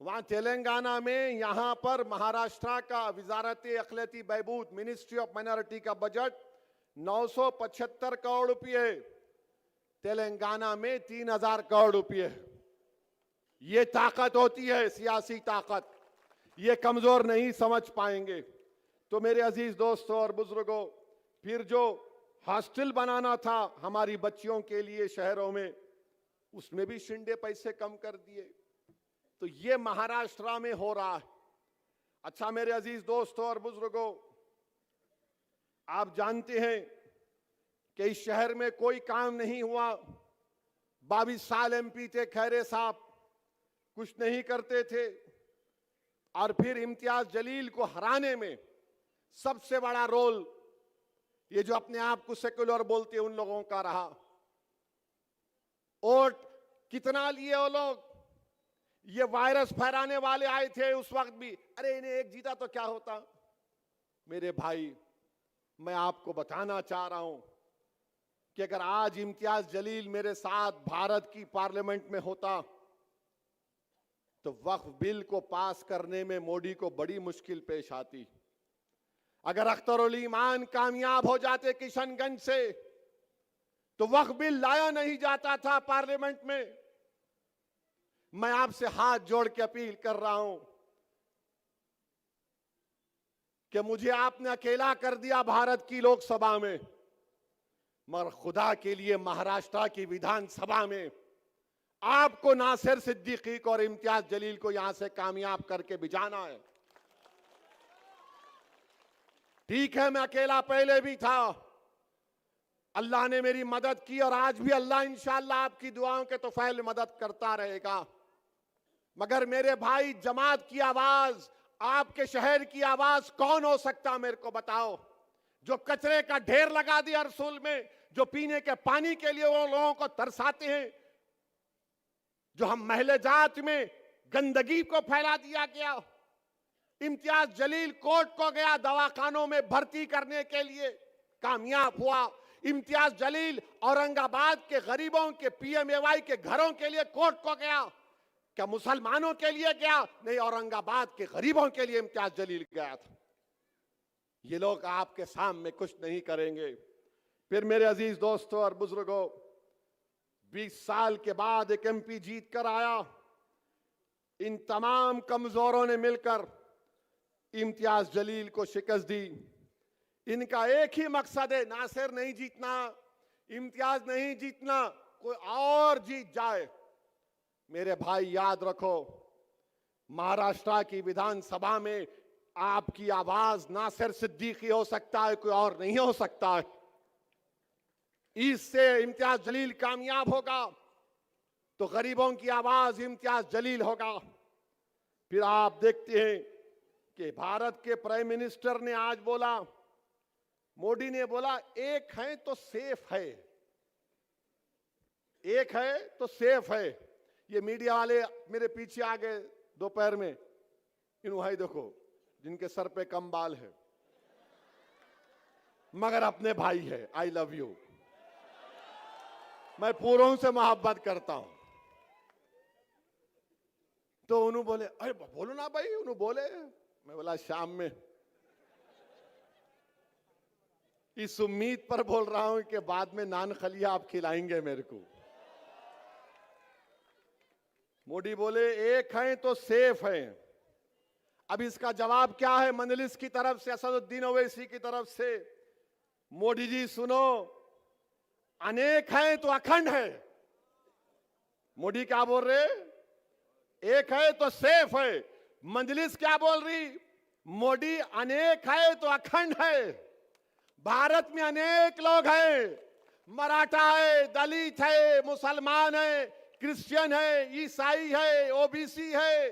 वहां तेलंगाना में? यहां पर महाराष्ट्र का वजारत अखिलती बहबूद मिनिस्ट्री ऑफ माइनॉरिटी का बजट 975 करोड़ रुपए, तेलंगाना में 3000 करोड़ रुपए। ये ताकत होती है सियासी ताकत, ये कमजोर नहीं समझ पाएंगे। तो मेरे अजीज दोस्तों और बुजुर्गों, फिर जो हॉस्टल बनाना था हमारी बच्चियों के लिए शहरों में, उसमें भी शिंदे पैसे कम कर दिए। तो ये महाराष्ट्र में हो रहा है। अच्छा मेरे अजीज दोस्तों और बुजुर्गों, आप जानते हैं कि इस शहर में कोई काम नहीं हुआ। 22 साल MP थे खैरे साहब, कुछ नहीं करते थे। और फिर इम्तियाज जलील को हराने में सबसे बड़ा रोल ये जो अपने आप को सेक्युलर बोलते हैं उन लोगों का रहा। वोट कितना लिए वो लोग? ये वायरस फैलाने वाले आए थे उस वक्त भी, अरे इन्हें एक जीता तो क्या होता। मेरे भाई, मैं आपको बताना चाह रहा हूं कि अगर आज इम्तियाज जलील मेरे साथ भारत की पार्लियामेंट में होता तो वक्फ बिल को पास करने में मोदी को बड़ी मुश्किल पेश आती। अगर अख्तरुल ईमान कामयाब हो जाते किशनगंज से तो वक्फ बिल लाया नहीं जाता था पार्लियामेंट में। मैं आपसे हाथ जोड़ के अपील कर रहा हूं कि मुझे आपने अकेला कर दिया भारत की लोकसभा में, मगर खुदा के लिए महाराष्ट्र की विधानसभा में आपको नासिर सिद्दीकी और इम्तियाज जलील को यहां से कामयाब करके भिजाना है। ठीक है, मैं अकेला पहले भी था, अल्लाह ने मेरी मदद की और आज भी अल्लाह इंशाअल्लाह आपकी दुआओं के तौफैल मदद करता रहेगा। मगर मेरे भाई, जमात की आवाज, आपके शहर की आवाज कौन हो सकता, मेरे को बताओ? जो कचरे का ढेर लगा दिया रसूल में, जो पीने के पानी के लिए वो लोगों को तरसाते हैं, जो हम महले जात में गंदगी को फैला दिया गया। इम्तियाज जलील कोर्ट को गया दवाखानों में भर्ती करने के लिए, कामयाब हुआ। इम्तियाज जलील औरंगाबाद के गरीबों के पीएमएवाई के घरों के लिए कोर्ट को गया। क्या मुसलमानों के लिए गया? नहीं, औरंगाबाद के गरीबों के लिए इम्तियाज जलील गया था। ये लोग आपके सामने कुछ नहीं करेंगे। फिर मेरे अजीज दोस्तों और बुजुर्गों, 20 साल के बाद एक एमपी जीत कर आया। इन तमाम कमजोरों ने मिलकर इम्तियाज जलील को शिकस्त दी। इनका एक ही मकसद है, नासिर नहीं जीतना, इम्तियाज नहीं जीतना, कोई और जीत जाए। मेरे भाई याद रखो, महाराष्ट्र की विधानसभा में आपकी आवाज नासिर सिद्दीकी हो सकता है, कोई और नहीं हो सकता है। इससे इम्तियाज जलील कामयाब होगा तो गरीबों की आवाज इम्तियाज जलील होगा। फिर आप देखते हैं कि भारत के प्राइम मिनिस्टर ने आज बोला, मोदी ने बोला, एक है तो सेफ है, एक है तो सेफ है। ये मीडिया वाले मेरे पीछे आ गए दोपहर में, इन भाई देखो जिनके सर पे कम बाल है मगर अपने भाई है। आई लव यू, मैं पूरों से मोहब्बत करता हूं। तो उन्होंने बोले, अरे बोलो ना भाई, उन्होंने बोले। मैं बोला शाम में, इस उम्मीद पर बोल रहा हूं कि बाद में नान खलिया आप खिलाएंगे मेरे को। मोदी बोले एक है तो सेफ है। अब इसका जवाब क्या है मंजलिस की तरफ से, असदुद्दीन ओवैसी की तरफ से? मोदी जी सुनो, अनेक है तो अखंड है। मोदी क्या बोल रहे? एक है तो सेफ है। मंजलिस क्या बोल रही? मोदी अनेक है तो अखंड है। भारत में अनेक लोग हैं, मराठा है, दलित है, मुसलमान है, क्रिश्चियन है, ईसाई है, ओबीसी है,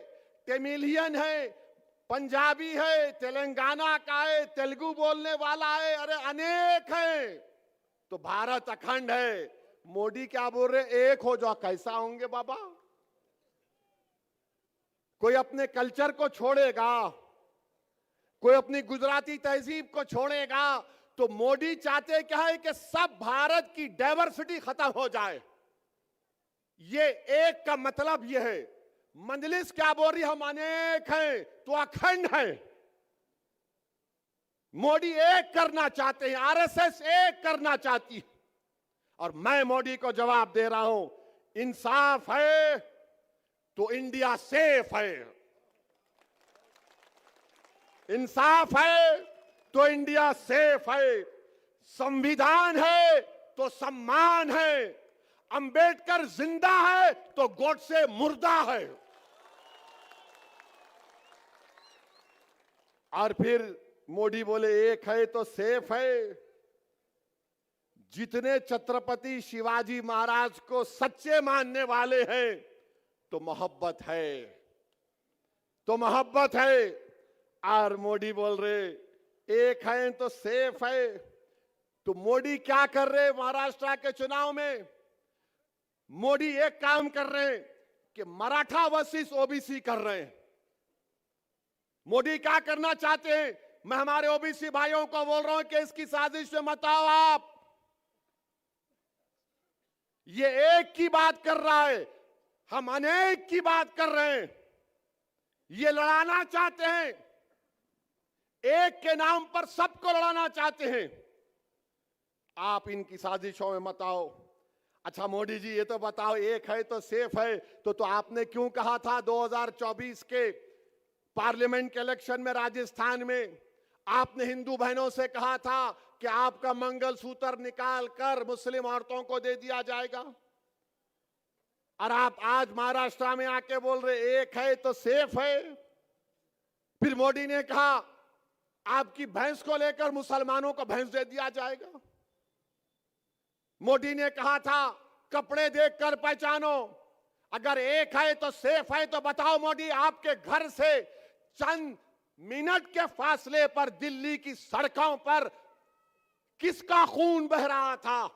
तमिलियन है, पंजाबी है, तेलंगाना का है, तेलुगु बोलने वाला है, अरे अनेक है। तो भारत अखंड है। मोदी क्या बोल रहे? एक हो जाओ। कैसा होंगे बाबा? कोई अपने कल्चर को छोड़ेगा, कोई अपनी गुजराती तहजीब को छोड़ेगा, तो मोदी चाहते क्या है कि सब भारत की डाइवर्सिटी खत्म हो जाए। ये एक का मतलब ये है। मंजलिस क्या बोल रही? हम अनेक हैं तो अखंड है। मोदी एक करना चाहते हैं, आरएसएस एक करना चाहती है। और मैं मोदी को जवाब दे रहा हूं, इंसाफ है तो इंडिया सेफ है, इंसाफ है तो इंडिया सेफ है, संविधान है तो सम्मान है, अंबेडकर जिंदा है तो गोडसे मुर्दा है। और फिर मोदी बोले एक है तो सेफ है। जितने छत्रपति शिवाजी महाराज को सच्चे मानने वाले हैं तो मोहब्बत है, तो मोहब्बत है। और मोदी बोल रहे एक है तो सेफ है। तो मोदी क्या कर रहे महाराष्ट्र के चुनाव में? मोदी एक काम कर रहे हैं कि मराठा वर्सेस ओबीसी कर रहे हैं। मोदी क्या करना चाहते हैं? मैं हमारे ओबीसी भाइयों को बोल रहा हूं कि इसकी साजिश में मत आओ आप। ये एक की बात कर रहा है, हम अनेक की बात कर रहे हैं। ये लड़ाना चाहते हैं, एक के नाम पर सबको लड़ाना चाहते हैं। आप इनकी साजिशों में मत आओ। अच्छा मोदी जी ये तो बताओ, एक है तो सेफ है, तो आपने क्यों कहा था 2024 के पार्लियामेंट के इलेक्शन में राजस्थान में आपने हिंदू बहनों से कहा था कि आपका मंगलसूत्र निकाल कर मुस्लिम औरतों को दे दिया जाएगा? और आप आज महाराष्ट्र में आके बोल रहे एक है तो सेफ है। फिर मोदी ने कहा आपकी भैंस को लेकर मुसलमानों को भैंस दे दिया जाएगा। मोदी ने कहा था कपड़े देखकर पहचानो, अगर एक है तो सेफ है। तो बताओ मोदी, आपके घर से चंद मिनट के फासले पर दिल्ली की सड़कों पर किसका खून बह रहा था,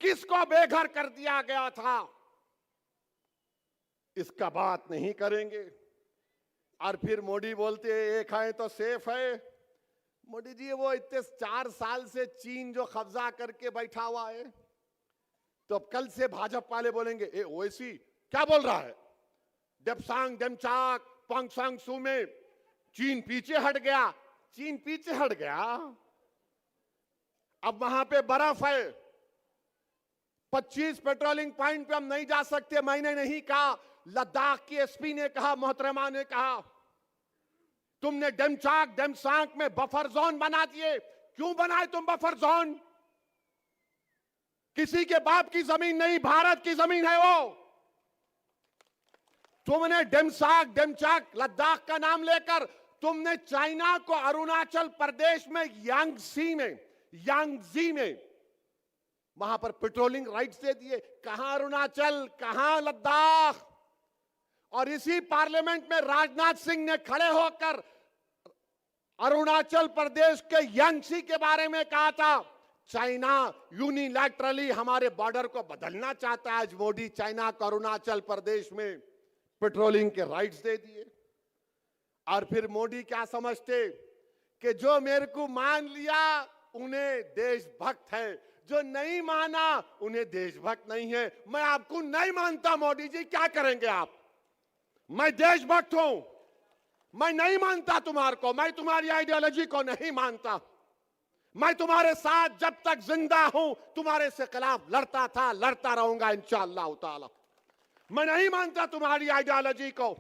किसको बेघर कर दिया गया था, इसका बात नहीं करेंगे। और फिर मोदी बोलते हैं एक है तो सेफ है। मोदी जी, वो इतने 4 साल से चीन जो कब्जा करके बैठा हुआ है, तो अब कल से भाजपा वाले बोलेंगे ए ओवैसी क्या बोल रहा है, डेप्सांग डेमचाक पोंगसांग सू में चीन पीछे हट गया। चीन पीछे हट गया, अब वहां पे बर्फ है, 25 पेट्रोलिंग पॉइंट पे हम नहीं जा सकते। मैंने नहीं कहा, लद्दाख की एसपी ने कहा, मोहतरमा ने कहा। तुमने डेमचाक डेमसांग में बफर जोन बना दिए। क्यों बनाए तुम बफर जोन? किसी के बाप की जमीन नहीं, भारत की जमीन है वो। तुमने डेमचाक लद्दाख का नाम लेकर तुमने चाइना को अरुणाचल प्रदेश में यांगजी में वहां पर पेट्रोलिंग राइट्स दे दिए। कहां अरुणाचल, कहां लद्दाख। और इसी पार्लियामेंट में राजनाथ सिंह ने खड़े होकर अरुणाचल प्रदेश के यांगसी के बारे में कहा था चाइना यूनिलैटरली हमारे बॉर्डर को बदलना चाहता है। आज मोदी चाइना को अरुणाचल प्रदेश में पेट्रोलिंग के राइट्स दे दिए। और फिर मोदी क्या समझते कि जो मेरे को मान लिया उन्हें देशभक्त है, जो नहीं माना उन्हें देशभक्त नहीं है। मैं आपको नहीं मानता मोदी जी, क्या करेंगे आप? मैं देशभक्त हूं, मैं नहीं मानता तुम्हारे को, मैं तुम्हारी आइडियोलॉजी को नहीं मानता। मैं तुम्हारे साथ जब तक जिंदा हूं तुम्हारे से खिलाफ लड़ता था, लड़ता रहूंगा इंशाअल्लाह ताला। मैं नहीं मानता तुम्हारी आइडियोलॉजी को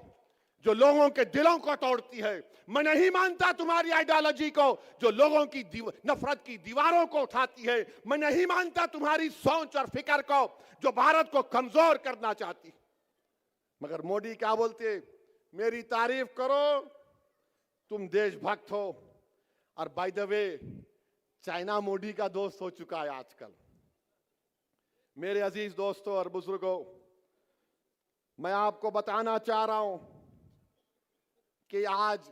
जो लोगों के दिलों को तोड़ती है। मैं नहीं मानता तुम्हारी आइडियोलॉजी को जो लोगों की नफरत की दीवारों को उठाती है। मैं नहीं मानता तुम्हारी सोच और फिक्र को जो भारत को कमजोर करना चाहती। मगर मोदी क्या बोलते, मेरी तारीफ करो, तुम देशभक्त हो। और by the way China Modi का दोस्त हो चुका है आजकल। मेरे अजीज दोस्तों और बुजुर्गों, मैं आपको बताना चाह रहा हूं कि आज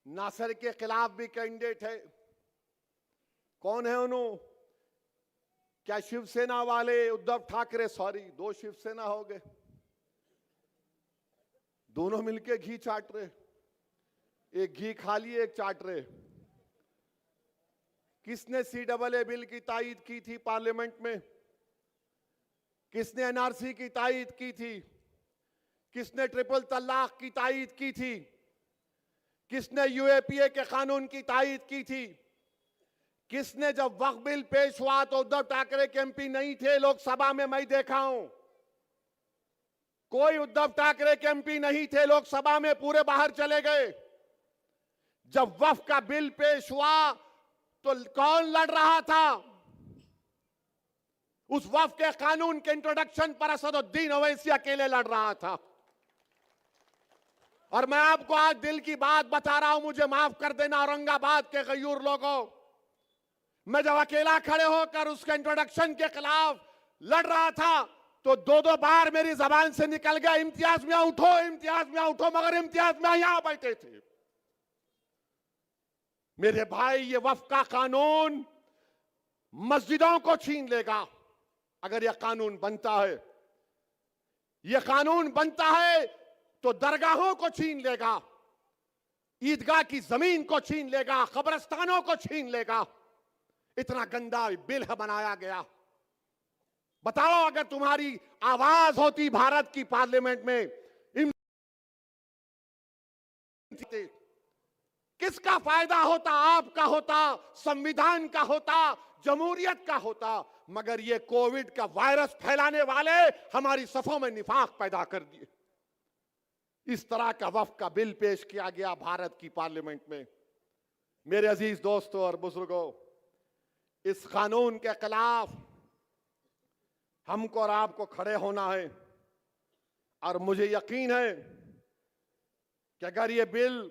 नासर के खिलाफ भी कैंडिडेट है। कौन है उन्होंने? क्या शिवसेना वाले उद्धव ठाकरे, सॉरी 2 शिवसेना हो गए, दोनों मिलके घी चाट रहे। एक घी खा लिए, एक चाट रहे। किसने CAA बिल की तायीद की थी पार्लियामेंट में? किसने NRC की तायीद की थी? किसने ट्रिपल तलाक की तायीद की थी? किसने UAPA के कानून की तायीद की थी? किसने, जब वक्फ बिल पेश हुआ तो उद्धव ठाकरे के MP नहीं थे लोकसभा में, मैं देखा हूं। कोई उद्धव ठाकरे के MP नहीं थे लोकसभा में, पूरे बाहर चले गए। जब वक्फ का बिल पेश हुआ तो कौन लड़ रहा था? उस वक्फ के कानून के इंट्रोडक्शन पर असदुद्दीन ओवैसी अकेले लड़ रहा था। और मैं आपको आज दिल की बात बता रहा हूं, मुझे माफ कर देना औरंगाबाद के गयूर लोगों, मैं जब अकेला खड़े होकर उसके इंट्रोडक्शन के खिलाफ लड़ रहा था तो 2-2 बार मेरी जबान से निकल गया इम्तियाज मियां उठो, इम्तियाज मियां उठो, मगर इम्तियाज मियां यहां बैठे थे। मेरे भाई, ये वक्फ का कानून मस्जिदों को छीन लेगा अगर यह कानून बनता है। यह कानून बनता है तो दरगाहों को छीन लेगा, ईदगाह की जमीन को छीन लेगा, कब्रिस्तानों को छीन लेगा। इतना गंदा बिल बनाया गया। बताओ, अगर तुम्हारी आवाज होती भारत की पार्लियामेंट में, किसका फायदा होता? आपका होता, संविधान का होता, जमहूरियत का होता। मगर ये कोविड का वायरस फैलाने वाले हमारी सफों में निफाक पैदा कर दिए। इस तरह का वक्फ का बिल पेश किया गया भारत की पार्लियामेंट में। मेरे अजीज दोस्तों और बुजुर्गों, इस कानून के खिलाफ हमको और आपको खड़े होना है। और मुझे यकीन है कि अगर ये बिल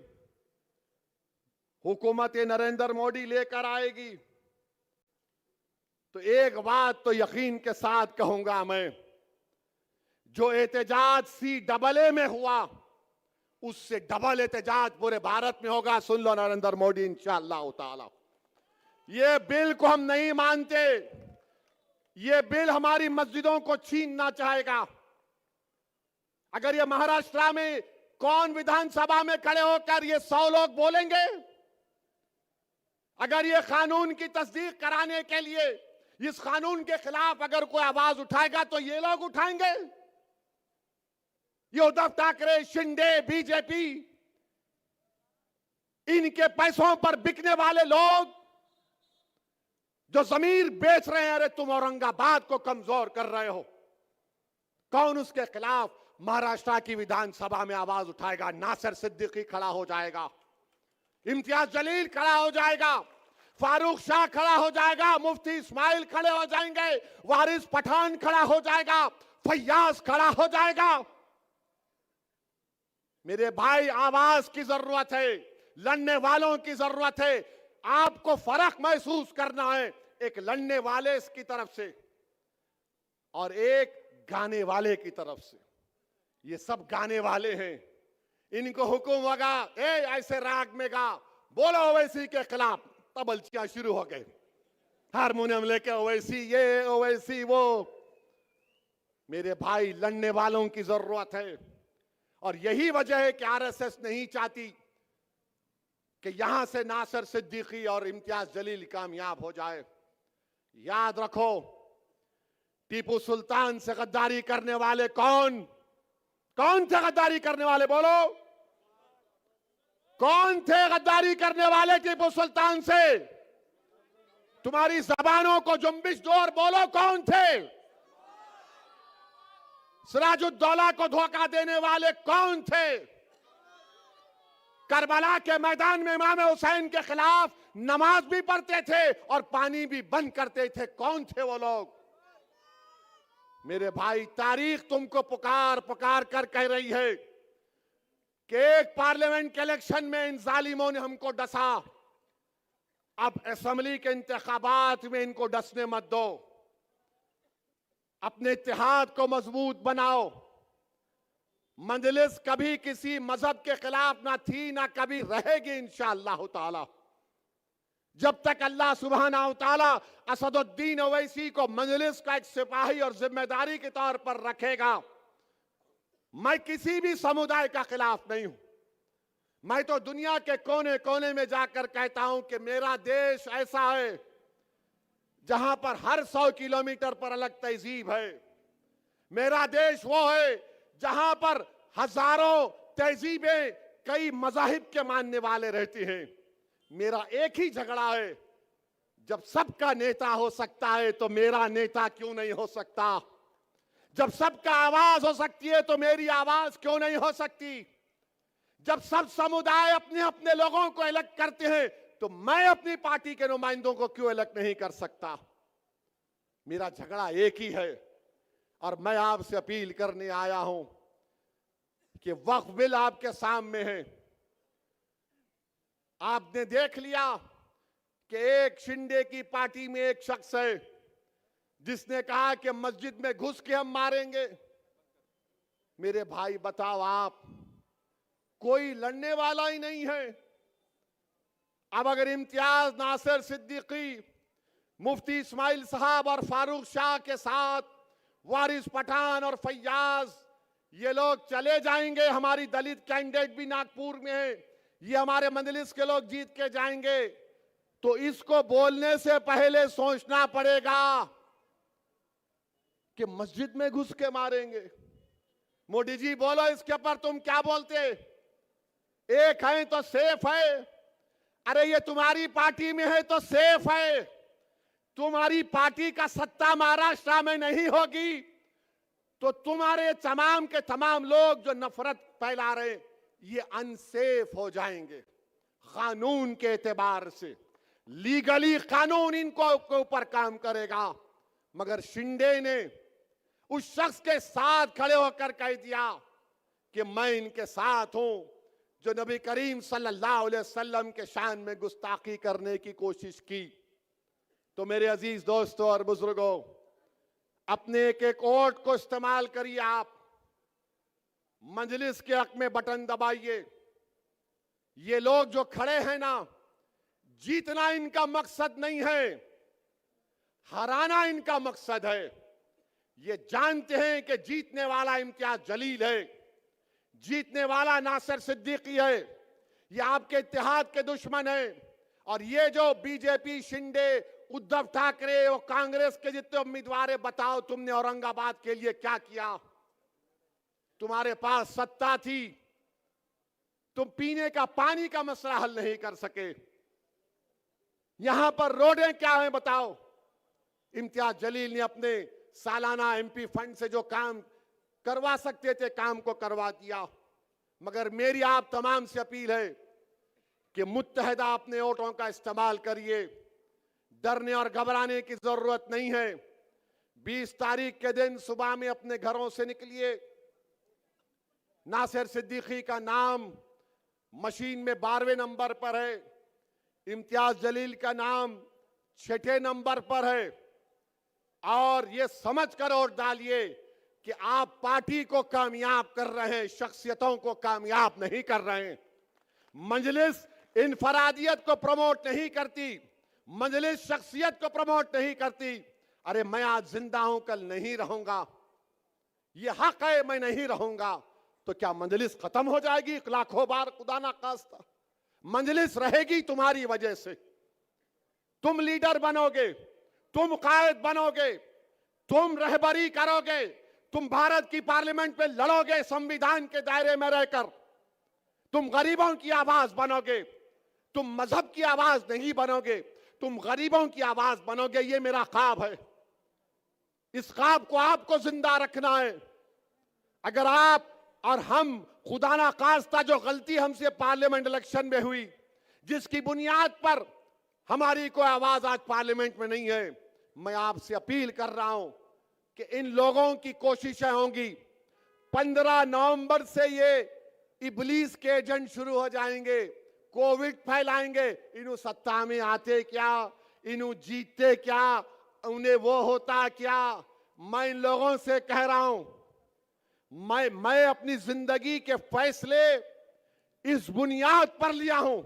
हुकूमत नरेंद्र मोदी लेकर आएगी, तो एक बात तो यकीन के साथ कहूंगा मैं, जो एहतजाज CAA में हुआ उससे डबल एहतजाज पूरे भारत में होगा। सुन लो नरेंद्र मोदी, इंशाअल्लाह ताला। ये बिल को हम नहीं मानते। ये बिल हमारी मस्जिदों को छीनना चाहेगा। अगर ये महाराष्ट्र में कौन विधानसभा में खड़े होकर ये 100 लोग बोलेंगे? अगर ये कानून की तस्दीक कराने के लिए इस कानून के खिलाफ अगर कोई आवाज उठाएगा तो ये लोग उठाएंगे। ये उद्धव ठाकरे, शिंदे, बीजेपी, इनके पैसों पर बिकने वाले लोग जो जमीर बेच रहे हैं, अरे तुम औरंगाबाद को कमजोर कर रहे हो। कौन उसके खिलाफ महाराष्ट्र की विधानसभा में आवाज उठाएगा? नासिर सिद्दीकी खड़ा हो जाएगा, इम्तियाज जलील खड़ा हो जाएगा, फारूक शाह खड़ा हो जाएगा, मुफ्ती इस्माइल खड़े हो जाएंगे, वारिस पठान खड़ा हो जाएगा, फैयाज खड़ा हो जाएगा। मेरे भाई, आवाज की जरूरत है, लड़ने वालों की जरूरत है। आपको फर्क महसूस करना है, एक लड़ने वाले की तरफ से और एक गाने वाले की तरफ से। ये सब गाने वाले हैं, इनको हुक्म होगा ऐसे राग में गा, बोलो ओवैसी के खिलाफ, तबलचियां शुरू हो गए, हारमोनियम लेके ओवैसी ये ओवैसी वो। मेरे भाई, लड़ने वालों की जरूरत है। और यही वजह है कि RSS नहीं चाहती कि यहां से नासिर सिद्दीकी और इम्तियाज जलील कामयाब हो जाए। याद रखो, टीपू सुल्तान से गद्दारी करने वाले कौन थे? गद्दारी करने वाले बोलो, कौन थे गद्दारी करने वाले टीपू सुल्तान से? तुम्हारी जबानों को जुम्बिश दो और बोलो, कौन थे? सिराजुद्दौला को धोखा देने वाले कौन थे? करबला के मैदान में इमाम हुसैन के खिलाफ नमाज भी पढ़ते थे और पानी भी बंद करते थे, कौन थे वो लोग? मेरे भाई, तारीख तुमको पुकार पुकार कर कह रही है कि एक पार्लियामेंट के इलेक्शन में इन जालिमों ने हमको डसा, अब असेंबली के इंतखाबात में इनको डसने मत दो। अपने इत्तेहाद को मजबूत बनाओ। मजलिस कभी किसी मजहब के खिलाफ ना थी, ना कभी रहेगी इंशाअल्लाह ताला। जब तक अल्लाह सुब्हानहू व तआला असदुद्दीन ओवैसी को मजलिस का एक सिपाही और जिम्मेदारी के तौर पर रखेगा, मैं किसी भी समुदाय का खिलाफ नहीं हूं। मैं तो दुनिया के कोने कोने में जाकर कहता हूं कि मेरा देश ऐसा है जहां पर हर 100 किलोमीटर पर अलग तहजीब है। मेरा देश वो है जहां पर हजारों तहजीबें, कई मजाहिब के मानने वाले रहते हैं। मेरा एक ही झगड़ा है, जब सबका नेता हो सकता है तो मेरा नेता क्यों नहीं हो सकता? जब सबका आवाज हो सकती है तो मेरी आवाज क्यों नहीं हो सकती? जब सब समुदाय अपने अपने लोगों को अलग करते हैं तो मैं अपनी पार्टी के नुमाइंदों को क्यों अलग नहीं कर सकता? मेरा झगड़ा एक ही है और मैं आपसे अपील करने आया हूं कि वक्फ बिल आपके सामने है। आपने देख लिया कि एक शिंदे की पार्टी में एक शख्स है जिसने कहा कि मस्जिद में घुस के हम मारेंगे। मेरे भाई, बताओ आप, कोई लड़ने वाला ही नहीं है। अब अगर इम्तियाज, नासिर सिद्दीकी, मुफ्ती इस्माइल साहब और फारूक शाह के साथ वारिस पठान और फैयाज ये लोग चले जाएंगे, हमारी दलित कैंडिडेट भी नागपुर में है, ये हमारे मजलिस के लोग जीत के जाएंगे, तो इसको बोलने से पहले सोचना पड़ेगा कि मस्जिद में घुस के मारेंगे। मोदी जी बोलो, इसके ऊपर तुम क्या बोलते? एक है तो सेफ है। अरे ये तुम्हारी पार्टी में है तो सेफ है। तुम्हारी पार्टी का सत्ता महाराष्ट्र में नहीं होगी तो तुम्हारे तमाम के तमाम लोग जो नफरत फैला रहे ये अनसेफ हो जाएंगे। कानून के एतबार से, लीगली कानून इनको ऊपर काम करेगा। मगर शिंदे ने उस शख्स के साथ खड़े होकर कह दिया कि मैं इनके साथ हूं जो नबी करीम सल्लल्लाहु अलैहि वसल्लम के शान में गुस्ताखी करने की कोशिश की। तो मेरे अजीज दोस्तों और बुजुर्गों, अपने एक एक वोट को इस्तेमाल करिए। आप मजलिस के हक में बटन दबाइए। ये लोग जो खड़े हैं ना, जीतना इनका मकसद नहीं है, हराना इनका मकसद है। ये जानते हैं कि जीतने वाला इम्तियाज जलील है, जीतने वाला नासिर सिद्दीकी है। ये आपके इत्तेहाद के दुश्मन है। और ये जो बीजेपी, शिंदे, उद्धव ठाकरे और कांग्रेस के जितने उम्मीदवार है, बताओ तुमने औरंगाबाद के लिए क्या किया? तुम्हारे पास सत्ता थी, तुम पीने का पानी का मसला हल नहीं कर सके। यहां पर रोडें क्या हैं बताओ? इम्तियाज जलील ने अपने सालाना एमपी फंड से जो काम करवा सकते थे, काम को करवा दिया। मगर मेरी आप तमाम से अपील है कि मुत्तहदा अपने वोटों का इस्तेमाल करिए। डरने और घबराने की जरूरत नहीं है। 20 तारीख के दिन सुबह में अपने घरों से निकलिए। नासिर सिद्दीकी का नाम मशीन में 12वें नंबर पर है, इम्तियाज जलील का नाम 6ठे नंबर पर है। और ये समझ कर वोट डालिए कि आप पार्टी को कामयाब कर रहे हैं, शख्सियतों को कामयाब नहीं कर रहे हैं। मजलिस इनफरादियत को प्रमोट नहीं करती, मजलिस शख्सियत को प्रमोट नहीं करती। अरे मैं आज जिंदा हूं, कल नहीं रहूंगा, ये हक है, मैं नहीं रहूंगा। तो क्या मजलिस खत्म हो जाएगी? लाखों बार खुदा ना खास्ता, मजलिस रहेगी तुम्हारी वजह से। तुम लीडर बनोगे, तुम कायद बनोगे, तुम रहबरी करोगे, तुम भारत की पार्लियामेंट में लड़ोगे संविधान के दायरे में रहकर। तुम गरीबों की आवाज बनोगे, तुम मजहब की आवाज नहीं बनोगे, तुम गरीबों की आवाज बनोगे। ये मेरा ख्वाब है। इस ख्वाब को आपको जिंदा रखना है। अगर आप और हम, खुदा ना खास्ता जो गलती हमसे पार्लियामेंट इलेक्शन में हुई, जिसकी बुनियाद पर हमारी कोई आवाज आज पार्लियामेंट में नहीं है, मैं आपसे अपील कर रहा हूं कि इन लोगों की कोशिशें होंगी। 15 नवंबर से ये इबलीस के एजेंट शुरू हो जाएंगे, कोविड फैलाएंगे। इन्हों सत्ता में आते क्या, इन्हों जीतते क्या, उन्हें वो होता क्या? मैं इन लोगों से कह रहा हूं, मैं अपनी जिंदगी के फैसले इस बुनियाद पर लिया हूं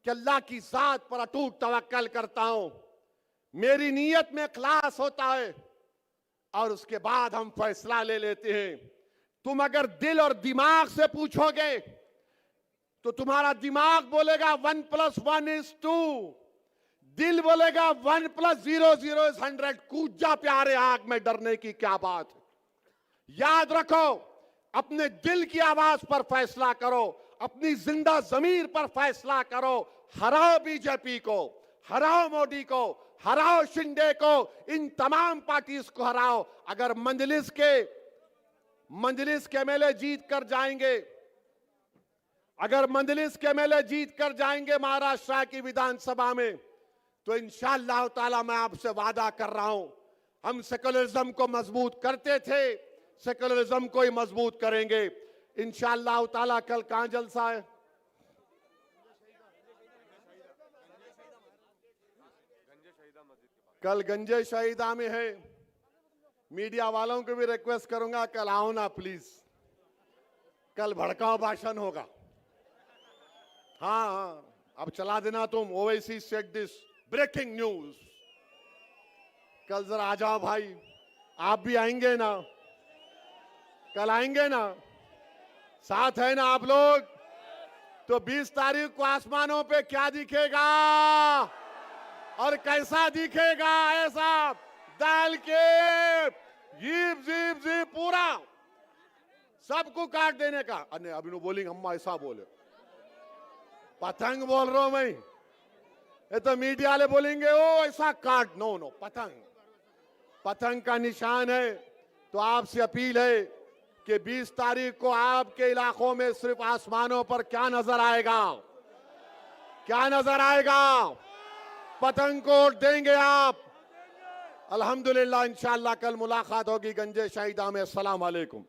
कि अल्लाह की जात पर अटूट तवक्कल करता हूं। मेरी नीयत में इखलास होता है और उसके बाद हम फैसला ले लेते हैं। तुम अगर दिल और दिमाग से पूछोगे तो तुम्हारा दिमाग बोलेगा 1 + 1 = 2, दिल बोलेगा 1 + 0 = 100। कूद जा प्यारे आग में, डरने की क्या बात है। याद रखो, अपने दिल की आवाज पर फैसला करो, अपनी जिंदा जमीर पर फैसला करो। हराओ बीजेपी को, हराओ मोदी को, हराओ शिंदे को, इन तमाम पार्टीज को हराओ। अगर मजलिस के एमएलए जीत कर जाएंगे, अगर मजलिस के एमएलए जीत कर जाएंगे महाराष्ट्र की विधानसभा में, तो इंशाअल्लाह ताला मैं आपसे वादा कर रहा हूं, हम सेकुलरिज्म को मजबूत करते थे, सेकुलरिज्म को ही मजबूत करेंगे इंशाअल्लाह ताला। कल कहां जलसा है? कल गंजे शहीदा में है। मीडिया वालों को भी रिक्वेस्ट करूंगा, कल आओ ना प्लीज। कल भड़काऊ भाषण होगा। हाँ, अब चला देना तुम। Owaisi said this, breaking news. कल जरा आ जाओ भाई, आप भी आएंगे ना? कल आएंगे ना? साथ है ना आप लोग? तो 20 तारीख को आसमानों पे क्या दिखेगा और कैसा दिखेगा? ऐसा डाल के जीप जीप जीप पूरा सबको काट देने का। अरे अभी नो बोलेंगे, हम ऐसा बोले, पतंग बोल रहा हूं मैं। ये तो मीडिया वाले बोलेंगे ओ ऐसा काट। नो नो, पतंग का निशान है। तो आपसे अपील है कि 20 तारीख को आपके इलाकों में सिर्फ आसमानों पर क्या नजर आएगा? क्या नजर आएगा? पतंग को वोट देंगे आप। अल्हम्दुलिल्लाह, इंशाअल्लाह कल मुलाकात होगी गंजे शहीदा में। अस्सलाम वालेकुम।